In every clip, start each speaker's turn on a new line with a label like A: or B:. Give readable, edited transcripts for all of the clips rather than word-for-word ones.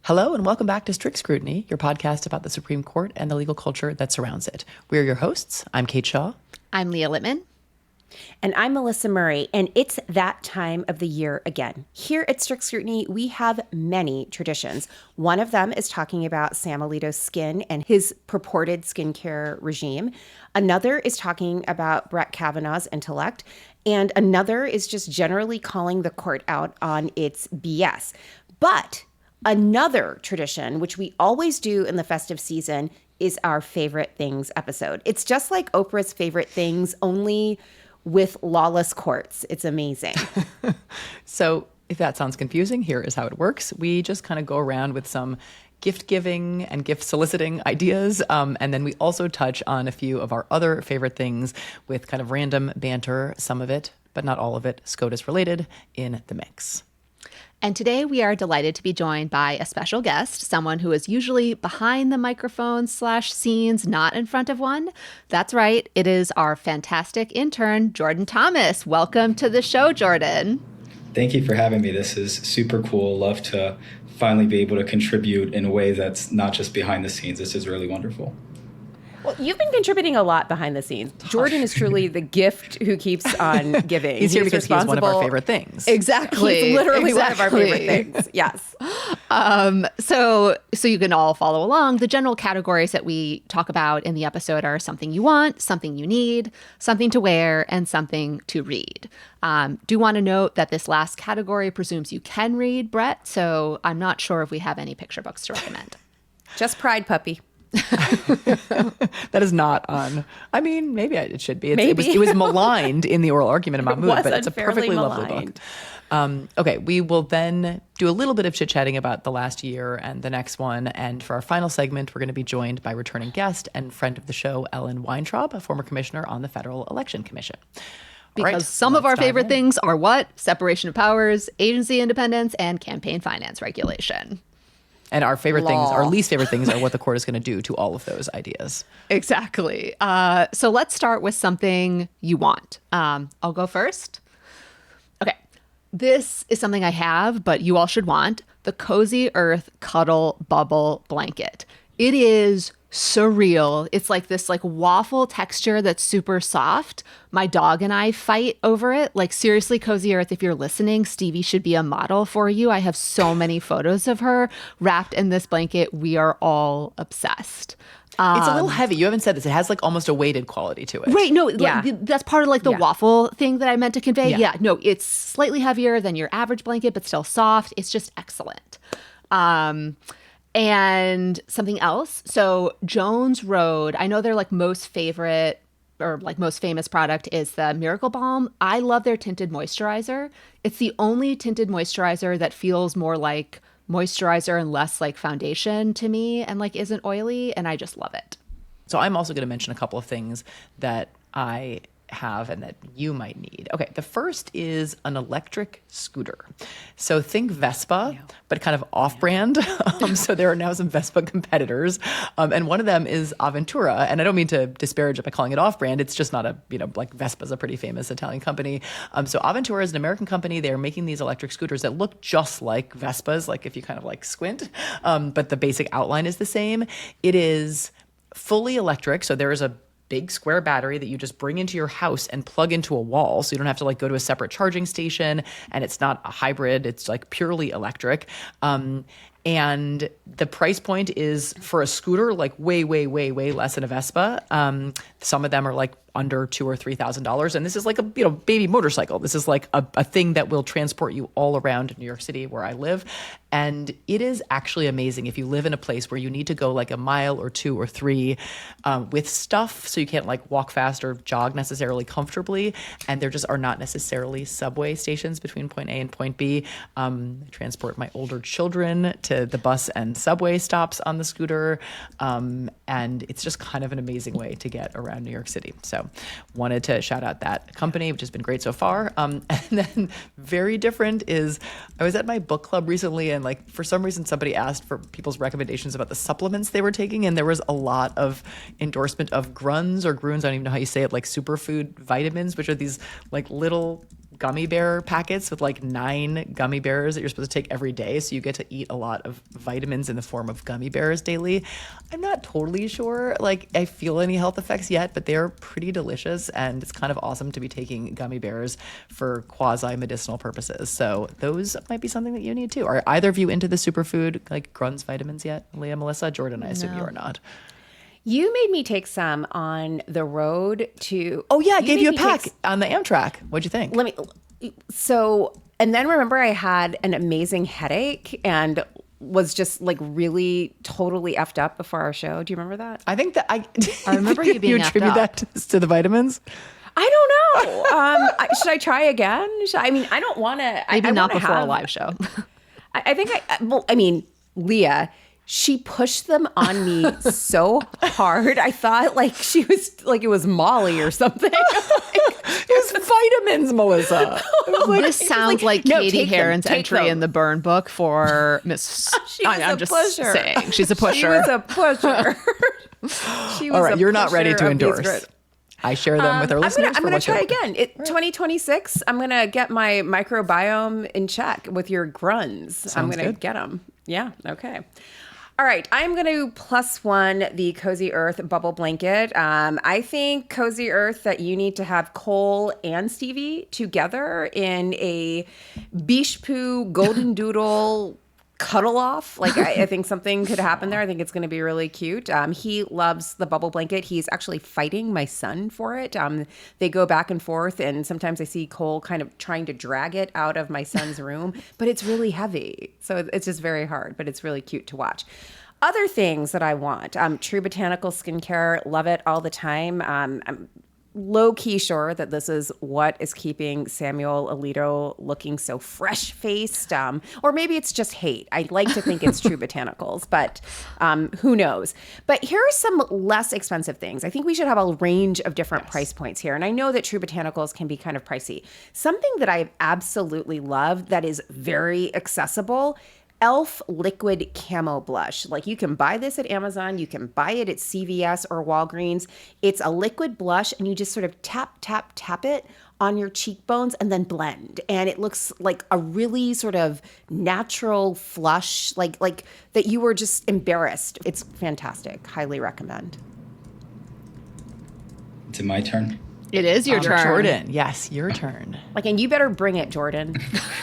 A: Hello and welcome back to Strict Scrutiny, your podcast about the Supreme Court and the legal culture that surrounds it. We're your hosts. I'm Kate Shaw.
B: I'm Leah Littman.
C: And I'm Melissa Murray, and it's that time of the year again. Here at Strict Scrutiny, we have many traditions. One of them is talking about Sam Alito's skin and his purported skincare regime. Another is talking about Brett Kavanaugh's intellect. And another is just generally calling the court out on its BS. But another tradition, which we always do in the festive season, is our Favorite Things episode. It's just like Oprah's Favorite Things, only with lawless courts. It's amazing.
A: So if that sounds confusing, here is how it works. We just kind of go around with some gift giving and gift soliciting ideas. And then we also touch on a few of our other favorite things with kind of random banter, some of it, but not all of it, SCOTUS related, in the mix.
B: And today we are delighted to be joined by a special guest, someone who is usually behind the microphone / scenes, not in front of one. That's right. It is our fantastic intern, Jordan Thomas. Welcome to the show, Jordan.
D: Thank you for having me. This is super cool. Love to finally be able to contribute in a way that's not just behind the scenes. This is really wonderful.
C: Well, you've been contributing a lot behind the scenes. Jordan is truly the gift who keeps on giving.
A: He's here because he's one of our favorite things.
B: Exactly.
C: He's literally one of our favorite things. Yes.
B: So you can all follow along. The general categories that we talk about in the episode are something you want, something you need, something to wear, and something to read. Do want to note that this last category presumes you can read, Brett, so I'm not sure if we have any picture books to recommend.
C: Just Pride Puppy.
A: That is not on. I mean, maybe it should be.
C: Maybe.
A: It was maligned in the oral argument in Mahmoud, but it's a perfectly
C: maligned.
A: lovely book. Okay, we will then do a little bit of chit-chatting about the last year and the next one. And for our final segment, we're going to be joined by returning guest and friend of the show, Ellen Weintraub, a former commissioner on the Federal Election Commission.
B: Because some of our favorite things are what? Separation of powers, agency independence, and campaign finance regulation.
A: And our favorite things, our least favorite things are what the court is going to do to all of those ideas.
B: Exactly. So let's start with something you want. I'll go first. Okay. This is something I have, but you all should want. The Cozy Earth Cuddle Bubble Blanket. It is surreal. It's like this waffle texture that's super soft. My dog and I fight over it. Like, seriously, Cozy Earth, if you're listening, Stevie should be a model for you. I have so many photos of her wrapped in this blanket. We are all obsessed.
A: It's a little heavy. You haven't said this. It has almost a weighted quality to it.
B: Right. No, that's part of the waffle thing that I meant to convey. Yeah. No, it's slightly heavier than your average blanket, but still soft. It's just excellent. And something else. So Jones Road, I know their most favorite or most famous product is the Miracle Balm. I love their tinted moisturizer. It's the only tinted moisturizer that feels more like moisturizer and less like foundation to me and isn't oily. And I just love it.
A: So I'm also going to mention a couple of things that I have and that you might need. Okay, the first is an electric scooter. So think Vespa, but kind of off-brand. So there are now some Vespa competitors. And one of them is Aventura. And I don't mean to disparage it by calling it off-brand. It's just not Vespa's a pretty famous Italian company. So Aventura is an American company. They're making these electric scooters that look just like Vespas, if you kind of squint. But the basic outline is the same. It is fully electric. So there is a big square battery that you just bring into your house and plug into a wall. So you don't have to go to a separate charging station, and it's not a hybrid. It's purely electric. And the price point is for a scooter, way, way, way, way less than a Vespa. Some of them are under $2,000 or $3,000. And this is a baby motorcycle. This is a thing that will transport you all around New York City where I live. And it is actually amazing if you live in a place where you need to go a mile or 2 or 3 with stuff. So you can't walk fast or jog necessarily comfortably. And there just are not necessarily subway stations between point A and point B. I transport my older children to the bus and subway stops on the scooter. And it's just kind of an amazing way to get around New York City. So wanted to shout out that company, which has been great so far. And then very different is I was at my book club recently, and for some reason somebody asked for people's recommendations about the supplements they were taking, and there was a lot of endorsement of Grüns, I don't even know how you say it, superfood vitamins, which are these little gummy bear packets with like 9 gummy bears that you're supposed to take every day. So you get to eat a lot of vitamins in the form of gummy bears daily. I'm not totally sure like I feel any health effects yet, but they're pretty delicious. And it's kind of awesome to be taking gummy bears for quasi medicinal purposes. So those might be something that you need too. Are either of you into the superfood like Grüns vitamins yet? Leah, Melissa, Jordan, I assume you are not.
C: You made me take some on the road to.
A: Oh yeah, I gave you a pack on the Amtrak. What'd you think?
C: And then remember I had an amazing headache and was just like really totally effed up before our show. Do you remember that?
A: I think that I
B: remember you being
A: you
B: effed
A: attribute
B: up.
A: that to the vitamins.
C: I don't know. Should I try again? I don't want to.
B: Maybe not before a live show.
C: I think Leah, she pushed them on me so hard. I thought like she was like it was Molly or something.
A: It was vitamins, Melissa.
B: This sounds like
C: no,
B: Katie
C: take them,
B: Heron's
C: take
B: entry
C: them.
B: in the burn book for Miss. I'm just
C: pusher.
B: saying she's a pusher.
C: She was a pusher. She was
A: All right,
C: a
A: you're not ready
C: pusher
A: to
C: of these
A: endorse.
C: Grits.
A: I share them with our listeners.
C: I'm gonna try again. 2026. I'm gonna get my microbiome in check with your Grüns. I'm gonna get them. Yeah. Okay. All right, I'm going to +1 the Cozy Earth bubble blanket. I think Cozy Earth that you need to have Cole and Stevie together in a biche poo golden doodle cuddle off. Like I think something could happen there. I think it's going to be really cute. He loves the bubble blanket. He's actually fighting my son for it. They go back and forth, and sometimes I see Cole kind of trying to drag it out of my son's room, but it's really heavy. So it's just very hard, but it's really cute to watch. Other things that I want, True Botanical skincare, love it all the time. I'm low-key sure that this is what is keeping Samuel Alito looking so fresh-faced, or maybe it's just hate. I like to think it's True Botanicals, but who knows? But here are some less expensive things. I think we should have a range of different price points here, and I know that True Botanicals can be kind of pricey. Something that I absolutely love that is very accessible, e.l.f. liquid camo blush. Like you can buy this at Amazon, you can buy it at CVS or Walgreens. It's a liquid blush and you just sort of tap, tap, tap it on your cheekbones and then blend. And it looks like a really sort of natural flush, like that you were just embarrassed. It's fantastic. Highly recommend.
D: Is it my turn?
B: It is your turn.
A: Jordan. Yes, your turn.
C: And you better bring it, Jordan.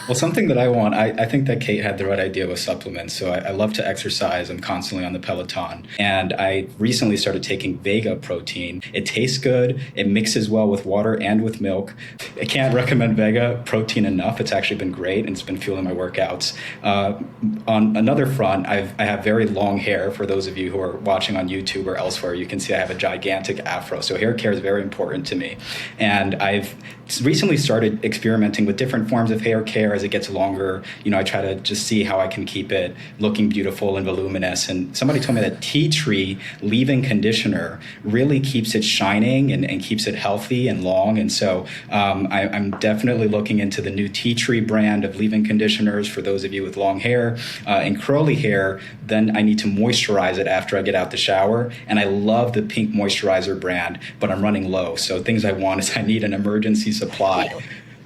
D: Well, something that I want, I think that Kate had the right idea with supplements. So I love to exercise. I'm constantly on the Peloton. And I recently started taking Vega protein. It tastes good. It mixes well with water and with milk. I can't recommend Vega protein enough. It's actually been great, and it's been fueling my workouts. On another front, I have very long hair. For those of you who are watching on YouTube or elsewhere, you can see I have a gigantic afro. So hair care is very important to me. And I've recently started experimenting with different forms of hair care as it gets longer. I try to just see how I can keep it looking beautiful and voluminous. And somebody told me that tea tree leave-in conditioner really keeps it shining and keeps it healthy and long. And so I'm definitely looking into the new tea tree brand of leave-in conditioners for those of you with long hair and curly hair. Then I need to moisturize it after I get out the shower. And I love the pink moisturizer brand, but I'm running low. So things I want is I need an emergency supply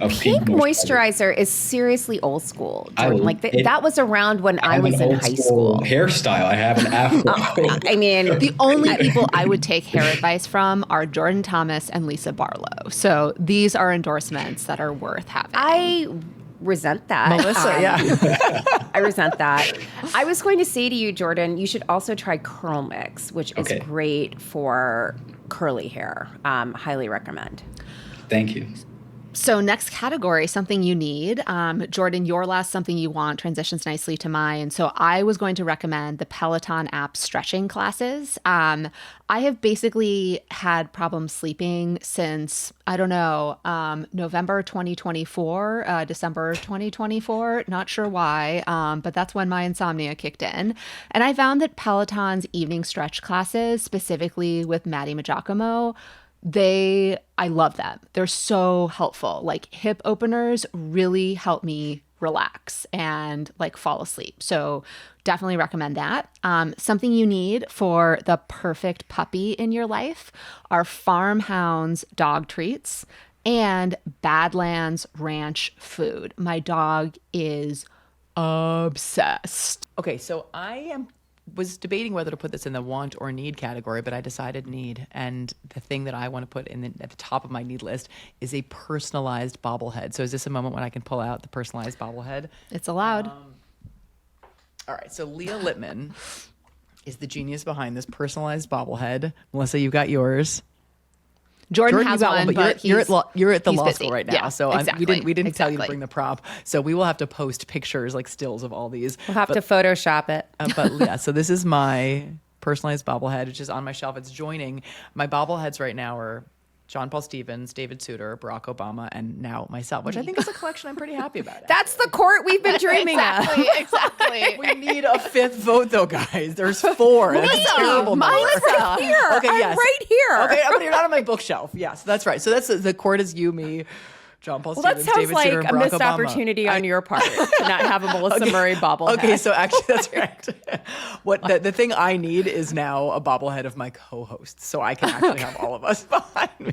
D: of
C: Pink moisturizer is seriously old school, Jordan. That was around when I was in high school.
D: Hairstyle. I have an afro.
C: I mean,
B: the only people I would take hair advice from are Jordan Thomas and Lisa Barlow. So these are endorsements that are worth having.
C: I resent that.
A: Melissa, yeah.
C: I resent that. I was going to say to you, Jordan, you should also try Curl Mix, which is great for curly hair. Highly recommend.
D: Thank you.
B: So next category, something you need. Jordan, your last something you want transitions nicely to mine. So I was going to recommend the Peloton app stretching classes. I have basically had problems sleeping since, November 2024, December 2024. Not sure why, but that's when my insomnia kicked in. And I found that Peloton's evening stretch classes, specifically with Maddie Majacomo, I love them. They're so helpful. Like hip openers really help me relax and fall asleep. So definitely recommend that. Something you need for the perfect puppy in your life are Farmhounds dog treats and Badlands Ranch food. My dog is obsessed.
A: Okay, so was debating whether to put this in the want or need category, but I decided need. And the thing that I want to put at the top of my need list is a personalized bobblehead. So is this a moment when I can pull out the personalized bobblehead?
B: It's allowed.
A: All right, so Leah Littman is the genius behind this personalized bobblehead. Melissa, you got yours.
B: Jordan has
A: you got
B: one, but
A: you're at the
B: he's
A: law
B: busy.
A: school right now,
B: Yeah,
A: so
B: exactly.
A: we didn't tell you to
B: Exactly.
A: bring the prop. So we will have to post pictures, like stills of all these.
C: We'll have to Photoshop it.
A: But yeah, so this is my personalized bobblehead, which is on my shelf. It's joining my bobbleheads right now are John Paul Stevens, David Souter, Barack Obama, and now myself, which I think is a collection I'm pretty happy about.
C: That's the court we've been dreaming of.
B: Exactly.
A: We need a fifth vote, though, guys. There's 4. That's a terrible number.
C: Right here.
A: Okay,
C: I'm
A: yes.
C: right here.
A: Okay, but you're not on my bookshelf. Yes, that's right. So that's the court is you, me, John Paul
C: Well, that
A: Stevens,
C: sounds
A: David
C: like
A: Souter, and
C: a
A: Barack
C: missed
A: Obama.
C: opportunity on your part to not have a Melissa Murray bobblehead.
A: Okay, so actually, that's right. What the thing I need is now a bobblehead of my co-host, so I can actually have all of us behind me.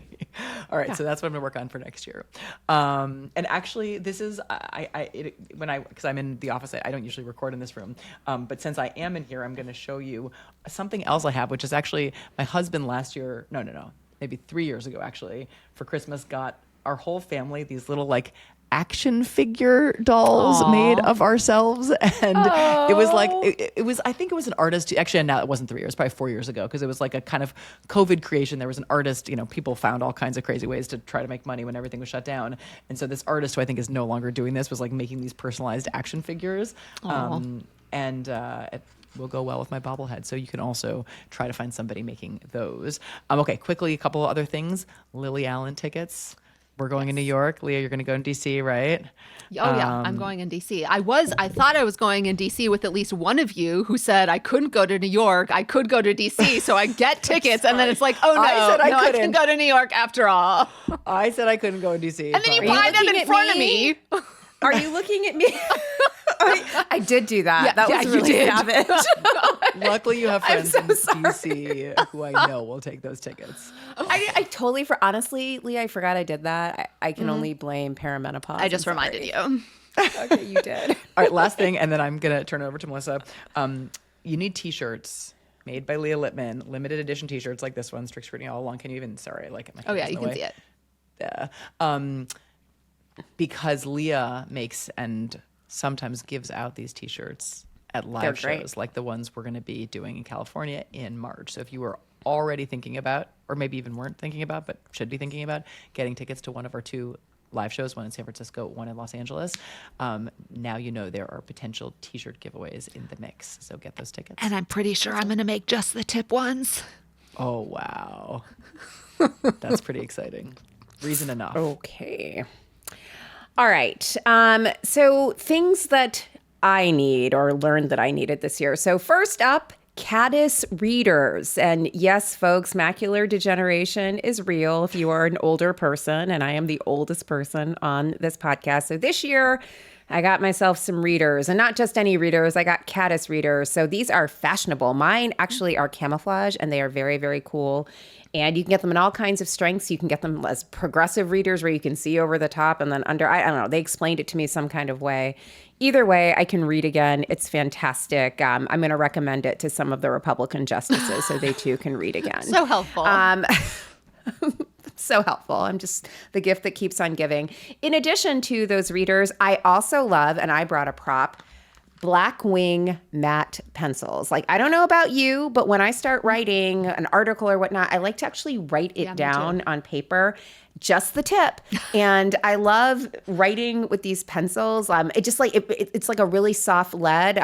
A: All right, so that's what I'm gonna work on for next year. And actually, this is because I'm in the office, I don't usually record in this room, but since I am in here, I'm gonna show you something else I have, which is actually my husband last year. No, maybe 3 years ago, actually, for Christmas, got our whole family these little like action figure dolls made of ourselves, and it was like it was I think it was an artist, actually now it wasn't 3 years, probably 4 years ago, because it was like a kind of COVID creation. There was an artist, people found all kinds of crazy ways to try to make money when everything was shut down, and so this artist, who I think is no longer doing this, was like making these personalized action figures. It will go well with my bobblehead. So you can also try to find somebody making those. Okay, quickly, a couple of other things. Lily Allen tickets. We're going in New York. Leah, you're going to go in DC, right?
B: Oh yeah, I'm going in DC. I thought I was going in DC with at least one of you who said I couldn't go to New York. I could go to DC, so I get tickets, and then it's like, oh no, I can go to New York after all.
A: I said I couldn't go in DC.
B: And then you buy them in front of me.
C: Are you looking at me? I did do that.
B: Yeah,
C: that was
B: you
C: really
B: did.
C: savage.
A: Luckily, you have friends
C: so
A: in DC who I know will take those tickets.
C: I totally, honestly, Leah, I forgot I did that. I can only blame perimenopause.
B: I just reminded you.
C: Okay, you did.
A: All right, last thing, and then I'm going to turn it over to Melissa. You need T-shirts made by Leah Littman, limited edition T-shirts like this one, Strict Scrutiny all along. Can you even, sorry, like my
B: Oh yeah,
A: camera's
B: you
A: in the
B: can
A: way.
B: see it.
A: Because Leah makes and sometimes gives out these T-shirts at live
C: They're great.
A: shows, like the ones we're going to be doing in California in March. So if you were already thinking about, or maybe even weren't thinking about, but should be thinking about getting tickets to one of our 2 live shows, one in San Francisco, one in Los Angeles, now you know there are potential T-shirt giveaways in the mix. So get those tickets.
B: And I'm pretty sure I'm going to make just the tip ones.
A: Oh, wow. That's pretty exciting. Reason enough.
C: Okay. All right. So things that I need or learned that I needed this year. So first up, Caddis readers. And yes, folks, macular degeneration is real if you are an older person, and I am the oldest person on this podcast. So this year, I got myself some readers, and not just any readers. I got Caddis readers. So these are fashionable. Mine actually are camouflage, and they are very, very cool. And you can get them in all kinds of strengths. You can get them as progressive readers where you can see over the top and then under. I don't know. They explained it to me some kind of way. Either way, I can read again. It's fantastic. I'm going to recommend it to some of the Republican justices so they too can read again.
B: So helpful.
C: So helpful. I'm just the gift that keeps on giving. In addition to those readers, I also love, and I brought a prop, Blackwing matte pencils. Like, I don't know about you, but when I start writing an article or whatnot, I like to actually write it down on paper, just the tip. And I love writing with these pencils. It just like, it's like a really soft lead,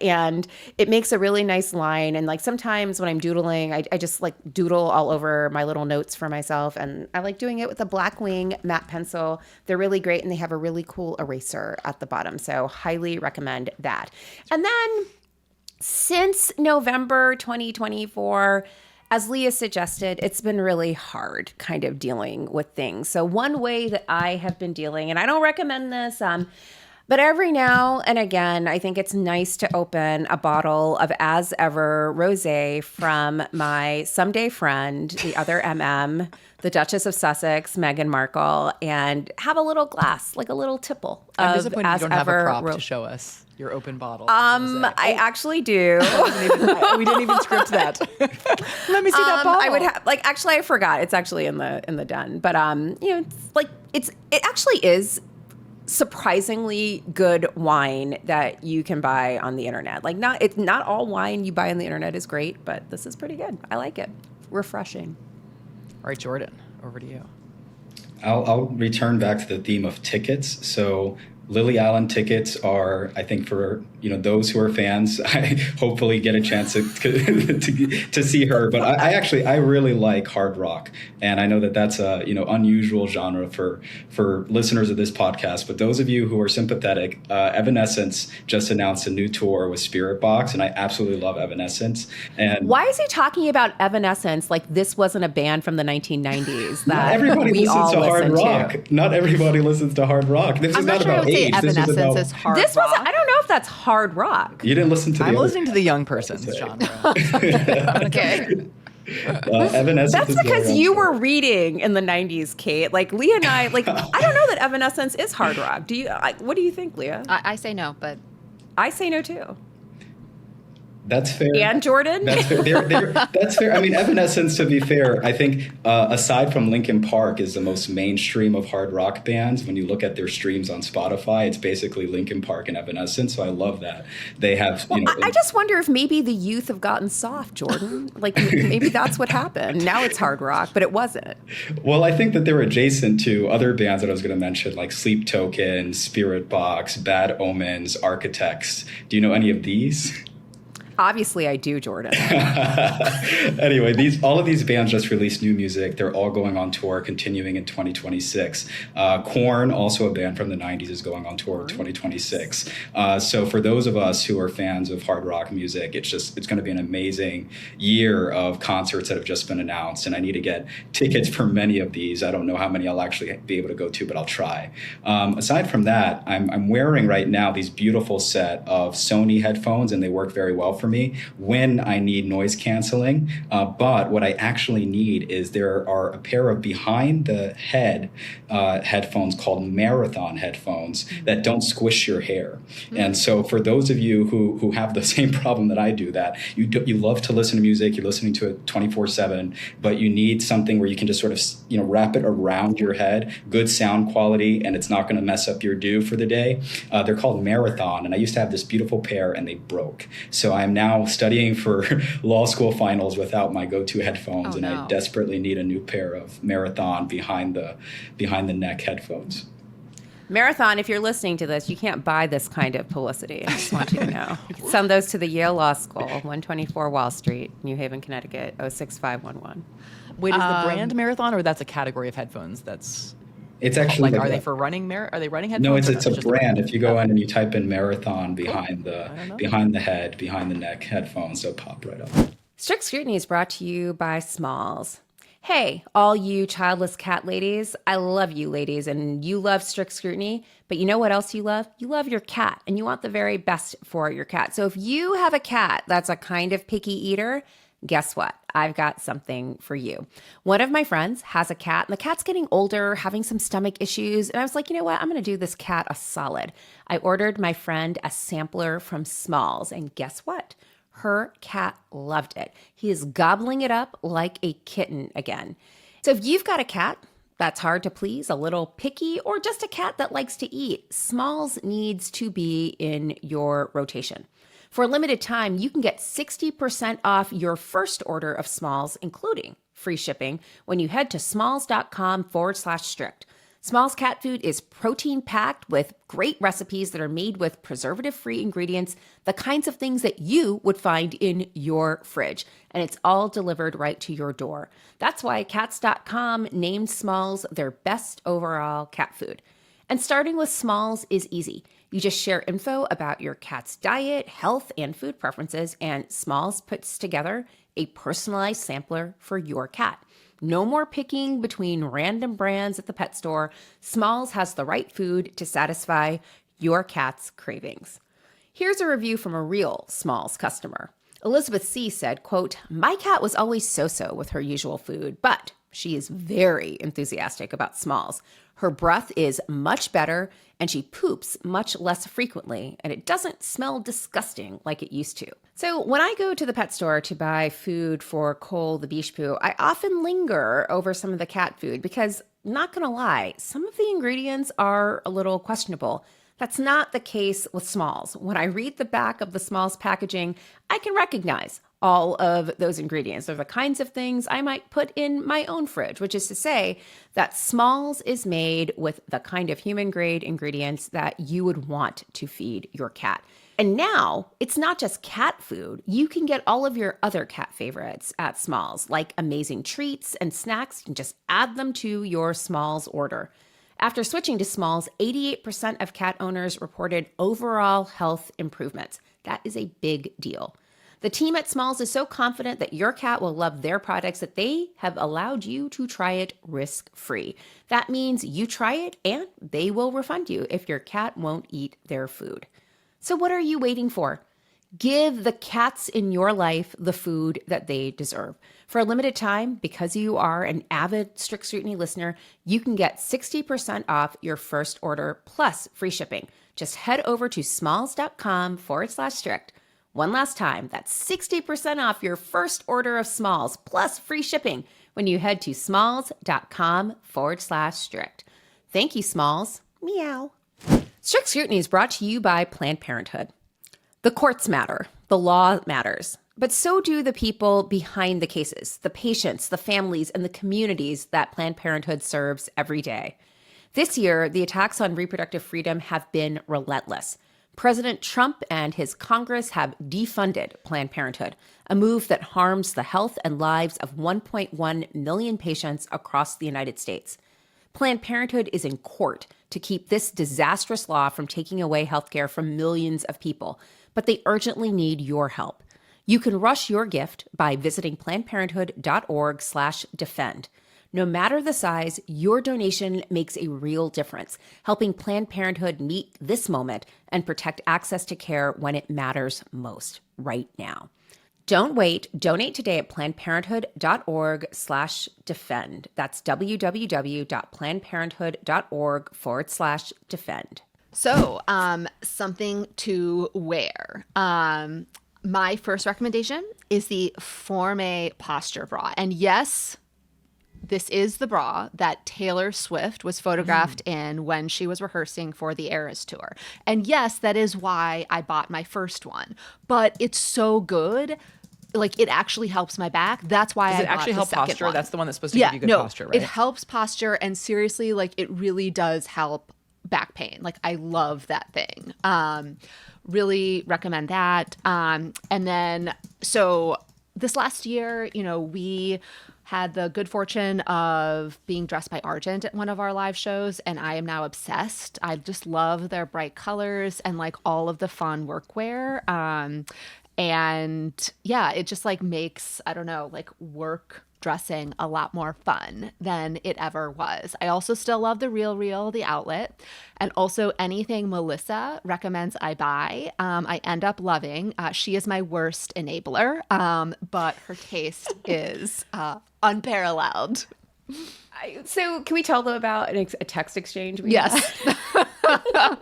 C: and it makes a really nice line. And like sometimes when I'm doodling, I just like doodle all over my little notes for myself. And I like doing it with a Blackwing matte pencil. They're really great, and they have a really cool eraser at the bottom. So highly recommend that. And then since November 2024, as Leah suggested, it's been really hard kind of dealing with things. So one way that I have been dealing, and I don't recommend this, But every now and again, I think it's nice to open a bottle of As Ever Rosé from my someday friend, the other MM, the Duchess of Sussex, Meghan Markle, and have a little glass, like a little tipple
A: I'm
C: of
A: disappointed you
C: As
A: don't have a
C: Ever
A: prop
C: Ro-
A: to show us your open bottle.
C: I actually do.
A: We didn't even script that. Let me see that bottle.
C: I would have actually I forgot. It's actually in the den. But it actually is surprisingly good wine that you can buy on the internet. Like not all wine you buy on the internet is great, but this is pretty good. I like it. Refreshing.
A: All right, Jordan, over to you.
D: I'll return back to the theme of tickets. So Lily Allen tickets are, I think, for those who are fans. I hopefully get a chance to see her. But I really like hard rock, and I know that that's a unusual genre for listeners of this podcast. But those of you who are sympathetic, Evanescence just announced a new tour with Spirit Box, and I absolutely love Evanescence. And
C: why is he talking about Evanescence like this wasn't a band from the 1990s that
D: not everybody
C: we
D: listens
C: all
D: to hard
C: listen
D: rock.
C: to?
D: Not everybody listens to hard rock. This
B: I'm
D: is
B: not
D: not
B: sure I
D: about
B: would say
D: age. This is
B: Evanescence
D: about.
B: is hard
C: This
B: rock.
C: wasn't. I don't know if that's hard rock.
D: You didn't listen to the.
A: I'm
D: other-
A: listening to the young person's genre.
B: Okay.
D: Evanescence.
C: That's
D: is
C: because
D: going on
C: you
D: tour.
C: were reading in the 90s, Kate. Like Leah and I, I don't know that Evanescence is hard rock. Do you? What do you think, Leah?
B: I say no, but
C: I say no too.
D: That's fair.
C: And Jordan?
D: That's fair. That's fair. I mean, Evanescence, to be fair, I think aside from Linkin Park is the most mainstream of hard rock bands. When you look at their streams on Spotify, it's basically Linkin Park and Evanescence. So I love that. They have,
C: I just wonder if maybe the youth have gotten soft, Jordan. Like maybe that's what happened. Now it's hard rock, but it wasn't.
D: Well, I think that they're adjacent to other bands that I was going to mention, like Sleep Token, Spirit Box, Bad Omens, Architects. Do you know any of these?
C: Obviously, I do, Jordan.
D: Anyway, all of these bands just released new music. They're all going on tour, continuing in 2026. Korn, also a band from the 90s, is going on tour in 2026. So for those of us who are fans of hard rock music, it's going to be an amazing year of concerts that have just been announced. And I need to get tickets for many of these. I don't know how many I'll actually be able to go to, but I'll try. Aside from that, I'm wearing right now these beautiful set of Sony headphones, and they work very well for me when I need noise canceling. But what I actually need is there are a pair of behind the head headphones called Marathon headphones that don't squish your hair. And so for those of you who have the same problem that I do, that you love to listen to music, you're listening to it 24/7, but you need something where you can just sort of wrap it around your head, good sound quality, and it's not going to mess up your do for the day. They're called Marathon, and I used to have this beautiful pair, and they broke. So I'm now studying for law school finals without my go-to headphones, and I desperately need a new pair of Marathon behind the neck headphones.
C: Marathon, if you're listening to this, you can't buy this kind of publicity. I just want you to know. You can send those to the Yale Law School, 124 Wall Street, New Haven, Connecticut, 06511.
A: Wait, is the brand Marathon, or that's a category of headphones?
D: It's actually
A: are they for running? Are they running headphones?
D: No, it's
A: or
D: a brand. If you go in and you type in Marathon behind the head, behind the neck headphones, they'll pop right up.
C: Strict Scrutiny is brought to you by Smalls. Hey, all you childless cat ladies, I love you ladies, and you love Strict Scrutiny, but you know what else you love? You love your cat, and you want the very best for your cat. So if you have a cat that's a kind of picky eater, guess what? I've got something for you. One of my friends has a cat, and the cat's getting older, having some stomach issues. And I was like, you know what? I'm going to do this cat a solid. I ordered my friend a sampler from Smalls, and guess what? Her cat loved it. He is gobbling it up like a kitten again. So if you've got a cat that's hard to please, a little picky, or just a cat that likes to eat, Smalls needs to be in your rotation. For a limited time, you can get 60% off your first order of Smalls, including free shipping, when you head to smalls.com/strict. Smalls cat food is protein-packed with great recipes that are made with preservative-free ingredients, the kinds of things that you would find in your fridge. And it's all delivered right to your door. That's why Cats.com named Smalls their best overall cat food. And starting with Smalls is easy. You just share info about your cat's diet, health, and food preferences, and Smalls puts together a personalized sampler for your cat. No more picking between random brands at the pet store. Smalls has the right food to satisfy your cat's cravings. Here's a review from a real Smalls customer. Elizabeth C. said, quote, "My cat was always so-so with her usual food, but she is very enthusiastic about Smalls. Her breath is much better and she poops much less frequently, and it doesn't smell disgusting like it used to." So when I go to the pet store to buy food for Cole the Biche Poo, I often linger over some of the cat food because, not gonna lie, some of the ingredients are a little questionable. That's not the case with Smalls. When I read the back of the Smalls packaging, I can recognize all of those ingredients. They're the kinds of things I might put in my own fridge, which is to say that Smalls is made with the kind of human grade ingredients that you would want to feed your cat. And now it's not just cat food. You can get all of your other cat favorites at Smalls, like amazing treats and snacks. You can just add them to your Smalls order. After switching to Smalls, 88% of cat owners reported overall health improvements. That is a big deal. The team at Smalls is so confident that your cat will love their products that they have allowed you to try it risk-free. That means you try it and they will refund you if your cat won't eat their food. So what are you waiting for? Give the cats in your life the food that they deserve. For a limited time, because you are an avid Strict Scrutiny listener, you can get 60% off your first order plus free shipping. Just head over to smalls.com/strict. One last time, that's 60% off your first order of Smalls plus free shipping when you head to smalls.com/strict. Thank you, Smalls. Meow. Strict Scrutiny is brought to you by Planned Parenthood. The courts matter. The law matters. But so do the people behind the cases, the patients, the families, and the communities that Planned Parenthood serves every day. This year, the attacks on reproductive freedom have been relentless. President Trump and his Congress have defunded Planned Parenthood, a move that harms the health and lives of 1.1 million patients across the United States. Planned Parenthood is in court to keep this disastrous law from taking away healthcare from millions of people, but they urgently need your help. You can rush your gift by visiting plannedparenthood.org/defend. No matter the size, your donation makes a real difference, helping Planned Parenthood meet this moment and protect access to care when it matters most, right now. Don't wait. Donate today at plannedparenthood.org/defend. That's www.plannedparenthood.org/defend.
B: So, something to wear. My first recommendation is the Forme Posture Bra. And yes, this is the bra that Taylor Swift was photographed in when she was rehearsing for the Eras tour. And yes, that is why I bought my first one. But it's so good. Like, it actually helps my back. That's why I bought the second one. Does it actually help
A: posture? That's the one that's supposed to give you good posture, right?
B: It helps posture, and seriously, like, it really does help back pain. Like, I love that thing. Really recommend that. And then, so this last year, we had the good fortune of being dressed by Argent at one of our live shows, and I am now obsessed. I just love their bright colors and like all of the fun workwear. And yeah, it just like makes, I don't know, like work dressing a lot more fun than it ever was. I also still love the Real, the outlet, and also anything Melissa recommends I buy, I end up loving. She is my worst enabler, but her taste is unparalleled.
C: So can we tell them about a text exchange we
B: Yes.
C: had?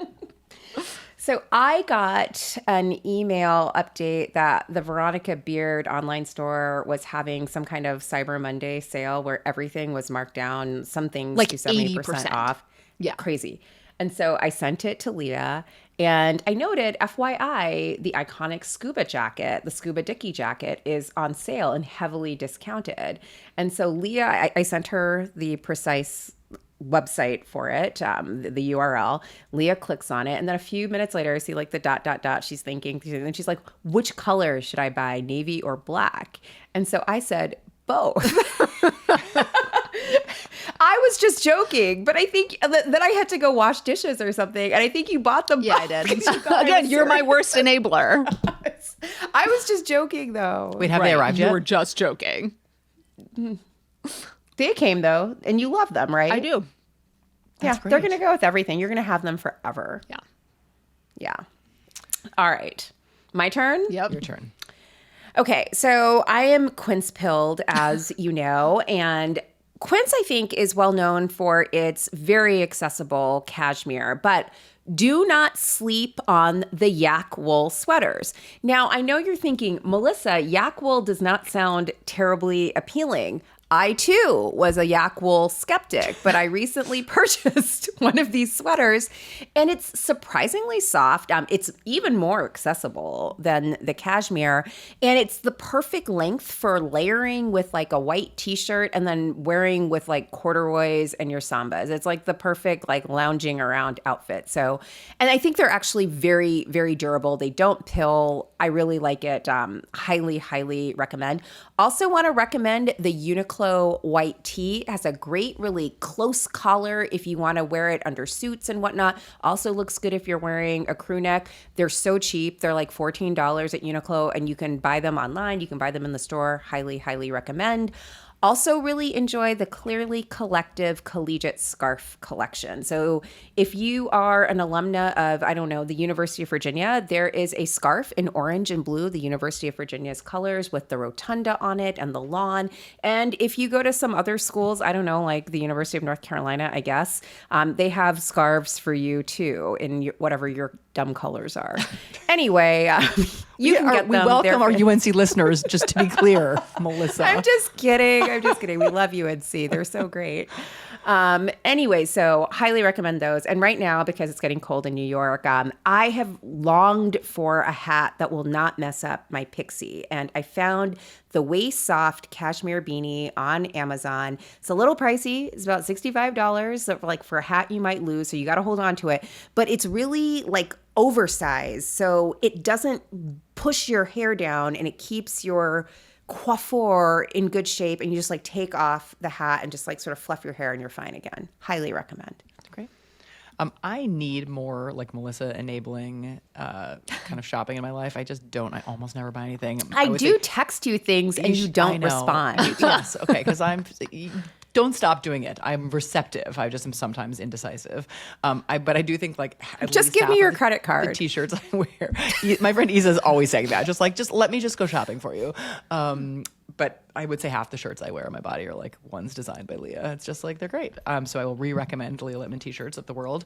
C: So I got an email update that the Veronica Beard online store was having some kind of Cyber Monday sale where everything was marked down, some things
B: like
C: to 70%
B: 80%
C: off.
B: Yeah.
C: Crazy. And so I sent it to Leah, and I noted, FYI, the iconic scuba jacket, the scuba dicky jacket, is on sale and heavily discounted. And so Leah, I sent her the precise website for it, the URL. Leah clicks on it, and then a few minutes later, I see like the ... She's thinking, and she's like, "Which color should I buy, navy or black?" And so I said, "Both." I was just joking, but I think that I had to go wash dishes or something, and I think you bought them.
B: Yeah, I did. Again, you're my worst enabler.
C: I was just joking, though.
A: Wait, have they arrived yet?
B: You were just joking.
C: They came, though, and you love them, right?
B: I do.
C: Yeah, they're going to go with everything. You're going to have them forever.
B: Yeah.
C: Yeah. All right. My turn?
B: Yep.
A: Your turn.
C: Okay, so I am quince pilled, as you know, and quince, I think, is well known for its very accessible cashmere, but do not sleep on the yak wool sweaters. Now, I know you're thinking, Melissa, yak wool does not sound terribly appealing. I, too, was a yak wool skeptic, but I recently purchased one of these sweaters, and it's surprisingly soft. It's even more accessible than the cashmere, and it's the perfect length for layering with like a white t-shirt and then wearing with like corduroys and your sambas. It's like the perfect like lounging around outfit. So, and I think they're actually very, very durable. They don't pill. I really like it. Highly, highly recommend. Also want to recommend the Uniqlo white tee. It has a great, really close collar if you want to wear it under suits and whatnot. Also looks good if you're wearing a crew neck. They're so cheap. They're like $14 at Uniqlo, and you can buy them online. You can buy them in the store. Highly, highly recommend. Also really enjoy the Clearly Collective Collegiate Scarf Collection. So if you are an alumna of, I don't know, the University of Virginia, there is a scarf in orange and blue, the University of Virginia's colors, with the rotunda on it and the lawn. And if you go to some other schools, I don't know, like the University of North Carolina, I guess, they have scarves for you too in whatever your dumb colors are. Anyway, you can get them.
A: We welcome our UNC listeners, just to be clear, Melissa.
C: I'm just kidding. We love UNC. They're so great. Anyway, so highly recommend those. And right now, because it's getting cold in New York, I have longed for a hat that will not mess up my pixie. And I found the Waist Soft Cashmere Beanie on Amazon. It's a little pricey. It's about $65, so like for a hat you might lose. So you got to hold on to it. But it's really like oversized. So it doesn't push your hair down, and it keeps your coiffure in good shape, and you just like take off the hat and just like sort of fluff your hair and you're fine again. Highly recommend.
A: Great. I need more like Melissa enabling kind of shopping in my life. I just don't. I almost never buy anything.
C: I do
A: say,
C: text you things and you don't respond.
A: Yes. Okay. Because don't stop doing it. I'm receptive. I just am sometimes indecisive. But I do think like
C: just give me your credit card.
A: The t-shirts I wear. My friend Isa is always saying that. Just let me just go shopping for you. But I would say half the shirts I wear on my body are like ones designed by Leah. It's just like they're great. So I will re-recommend Leah Littman t-shirts of the world.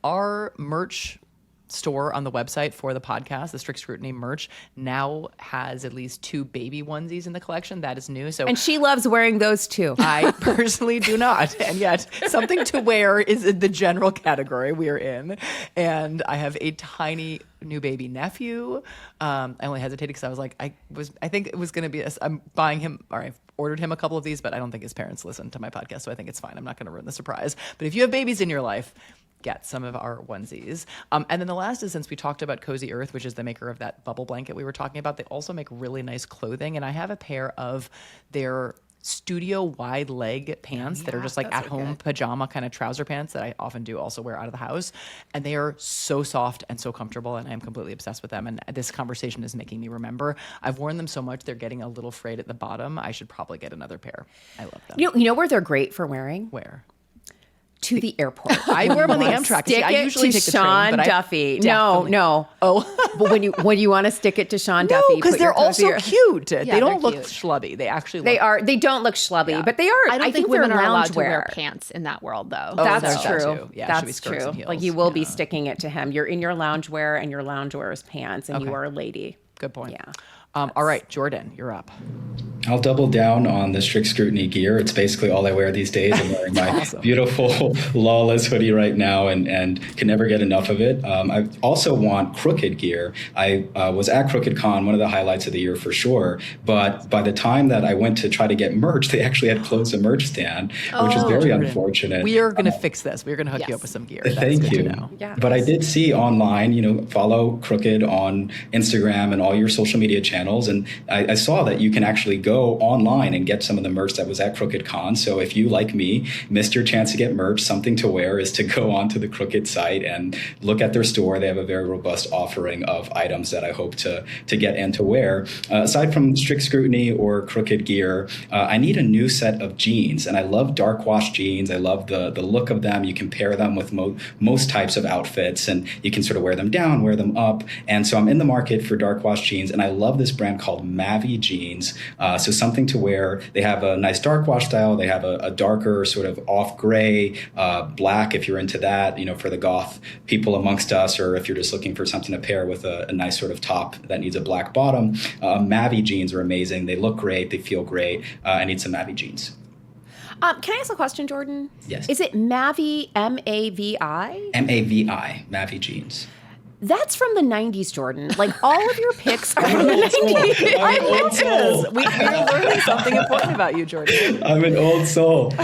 A: Our merch store on the website for the podcast, the Strict Scrutiny merch, now has at least 2 baby onesies in the collection. That is new. So
C: and she loves wearing those too.
A: I personally do not. And yet something to wear is in the general category we are in. And I have a tiny new baby nephew. I only hesitated because I was like, I think it was going to be, I'm buying him, or I've ordered him a couple of these, but I don't think his parents listen to my podcast. So I think it's fine. I'm not going to ruin the surprise. But if you have babies in your life, get some of our onesies. And then the last is, since we talked about Cozy Earth, which is the maker of that bubble blanket we were talking about, they also make really nice clothing. And I have a pair of their studio wide leg pants that are just like at home pajama kind of trouser pants that I often do also wear out of the house. And they are so soft and so comfortable, and I am completely obsessed with them. And this conversation is making me remember I've worn them so much they're getting a little frayed at the bottom. I should probably get another pair. I love them.
C: You know where they're great for wearing?
A: Where?
C: To the airport.
A: I wear them on the Amtrak.
C: Stick
A: I usually take the train,
C: Sean
A: but
C: Duffy. No. Oh, but when you want to stick it to Sean Duffy,
A: because they're also cute. They don't look
B: cute.
A: schlubby. They actually
C: they are. They don't look schlubby, but they are.
B: I don't think women
C: they're
B: are allowed to
C: loungewear.
B: wear pants in that world, though.
C: That's
A: that
C: true.
A: too. Yeah, it should be
C: that's
A: skirts
C: true.
A: and heels.
C: Like you will be sticking it to him. You're in your loungewear, and your loungewear is pants, and you are a lady.
A: Good point.
C: Yeah.
A: All right, Jordan, you're up.
D: I'll double down on the Strict Scrutiny gear. It's basically all I wear these days. I'm wearing my beautiful Lawless hoodie right now and can never get enough of it. I also want Crooked gear. I was at Crooked Con, one of the highlights of the year for sure. But by the time that I went to try to get merch, they actually had closed the merch stand, which is very
A: Jordan,
D: unfortunate.
A: We are going to fix this. We're going to hook you up with some gear. That's
D: Thank
A: good
D: you.
A: to know.
C: Yeah.
D: But I did see online, follow Crooked on Instagram and all your social media channels. And I saw that you can actually go go online and get some of the merch that was at Crooked Con. So if you, like me, missed your chance to get merch, something to wear is to go onto the Crooked site and look at their store. They have a very robust offering of items that I hope to get and to wear. Aside from Strict Scrutiny or Crooked gear, I need a new set of jeans. And I love dark wash jeans. I love the look of them. You can pair them with most types of outfits, and you can sort of wear them down, wear them up. And so I'm in the market for dark wash jeans, and I love this brand called Mavi Jeans. So something to wear. They have a nice dark wash style. They have a darker sort of off gray, black if you're into that, for the goth people amongst us, or if you're just looking for something to pair with a nice sort of top that needs a black bottom. Mavi jeans are amazing. They look great. They feel great. I need some Mavi jeans.
C: Can I ask a question, Jordan?
D: Yes.
C: Is it Mavi, M-A-V-I?
D: M-A-V-I, Mavi jeans.
C: That's from the 90s, Jordan. Like, all of your picks are from the 90s.
A: I love this. We're learning something important about you, Jordan.
D: I'm an old soul.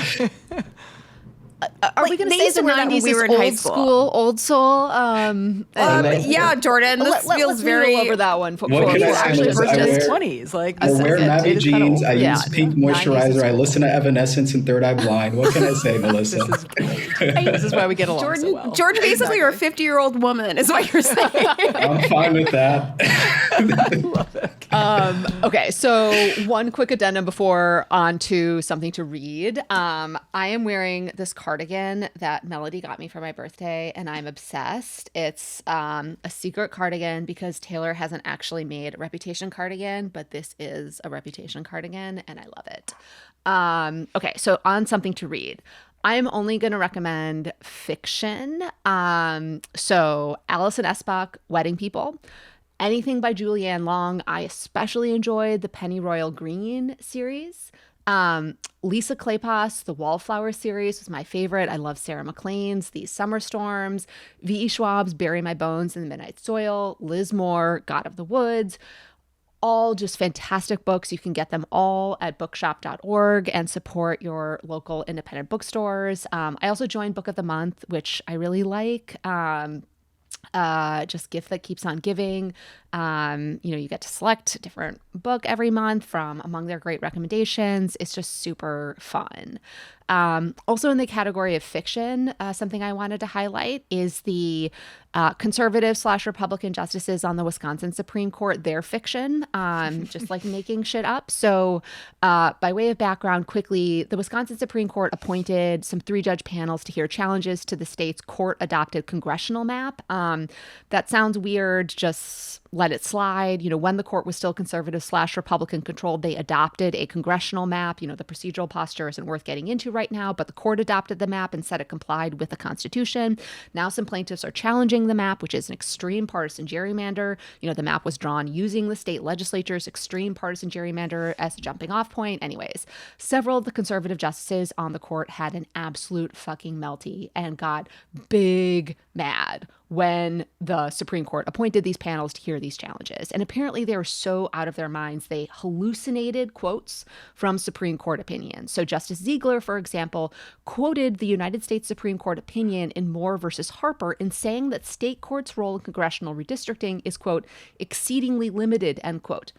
B: Are we going to
C: they
B: say
C: used to
B: the
C: wear that when
B: 90s
C: we
B: is
C: were in high
B: old
C: school.
B: school, old soul? Anyway.
C: Yeah, Jordan, this feels
B: let's
C: very...
B: noodle over that one.
D: What can I say,
A: Actually,
D: Melissa?
A: first
D: I
A: in
D: wear-
A: his 20s. Like,
D: I wear Mavi jeans. I
A: Yeah.
D: use pink
A: 90s
D: moisturizer.
A: is
D: I
A: cool.
D: listen to Evanescence and Third Eye Blind. What can I say, Melissa?
A: This is great. This is why we get along
C: Jordan,
A: so well.
C: Jordan, basically, you're a 50-year-old woman, is what you're saying.
D: I'm fine with that.
B: Okay, so one quick addendum before on to something to read. I am wearing this cardigan that Melody got me for my birthday, and I'm obsessed. It's a secret cardigan because Taylor hasn't actually made a Reputation cardigan, but this is a Reputation cardigan, and I love it. Okay, so on something to read. I'm only going to recommend fiction. So Alison Espach, Wedding People. Anything by Julianne Long. I especially enjoyed the Pennyroyal Green series. Lisa Kleypas, the Wallflower series was my favorite. I love Sarah McLean's These Summer Storms, V.E. Schwab's Bury My Bones in the Midnight Soil, Liz Moore, God of the Woods. All just fantastic books. You can get them all at bookshop.org and support your local independent bookstores. I also joined Book of the Month, which I really like. Just gift that keeps on giving. You get to select a different book every month from among their great recommendations. It's just super fun. Also in the category of fiction, something I wanted to highlight is the conservative/Republican justices on the Wisconsin Supreme Court, their fiction, just like making shit up. So by way of background, quickly, the Wisconsin Supreme Court appointed some 3-judge panels to hear challenges to the state's court-adopted congressional map. That sounds weird. Just let it slide. When the court was still conservative/Republican controlled, they adopted a congressional map. The procedural posture isn't worth getting into right now, but the court adopted the map and said it complied with the Constitution. Now some plaintiffs are challenging the map, which is an extreme partisan gerrymander. The map was drawn using the state legislature's extreme partisan gerrymander as a jumping off point. Anyways, several of the conservative justices on the court had an absolute fucking melty and got big mad when the Supreme Court appointed these panels to hear these challenges. And apparently they were so out of their minds, they hallucinated quotes from Supreme Court opinions. So Justice Ziegler, for example, quoted the United States Supreme Court opinion in Moore versus Harper in saying that state courts' role in congressional redistricting is, quote, exceedingly limited, end quote.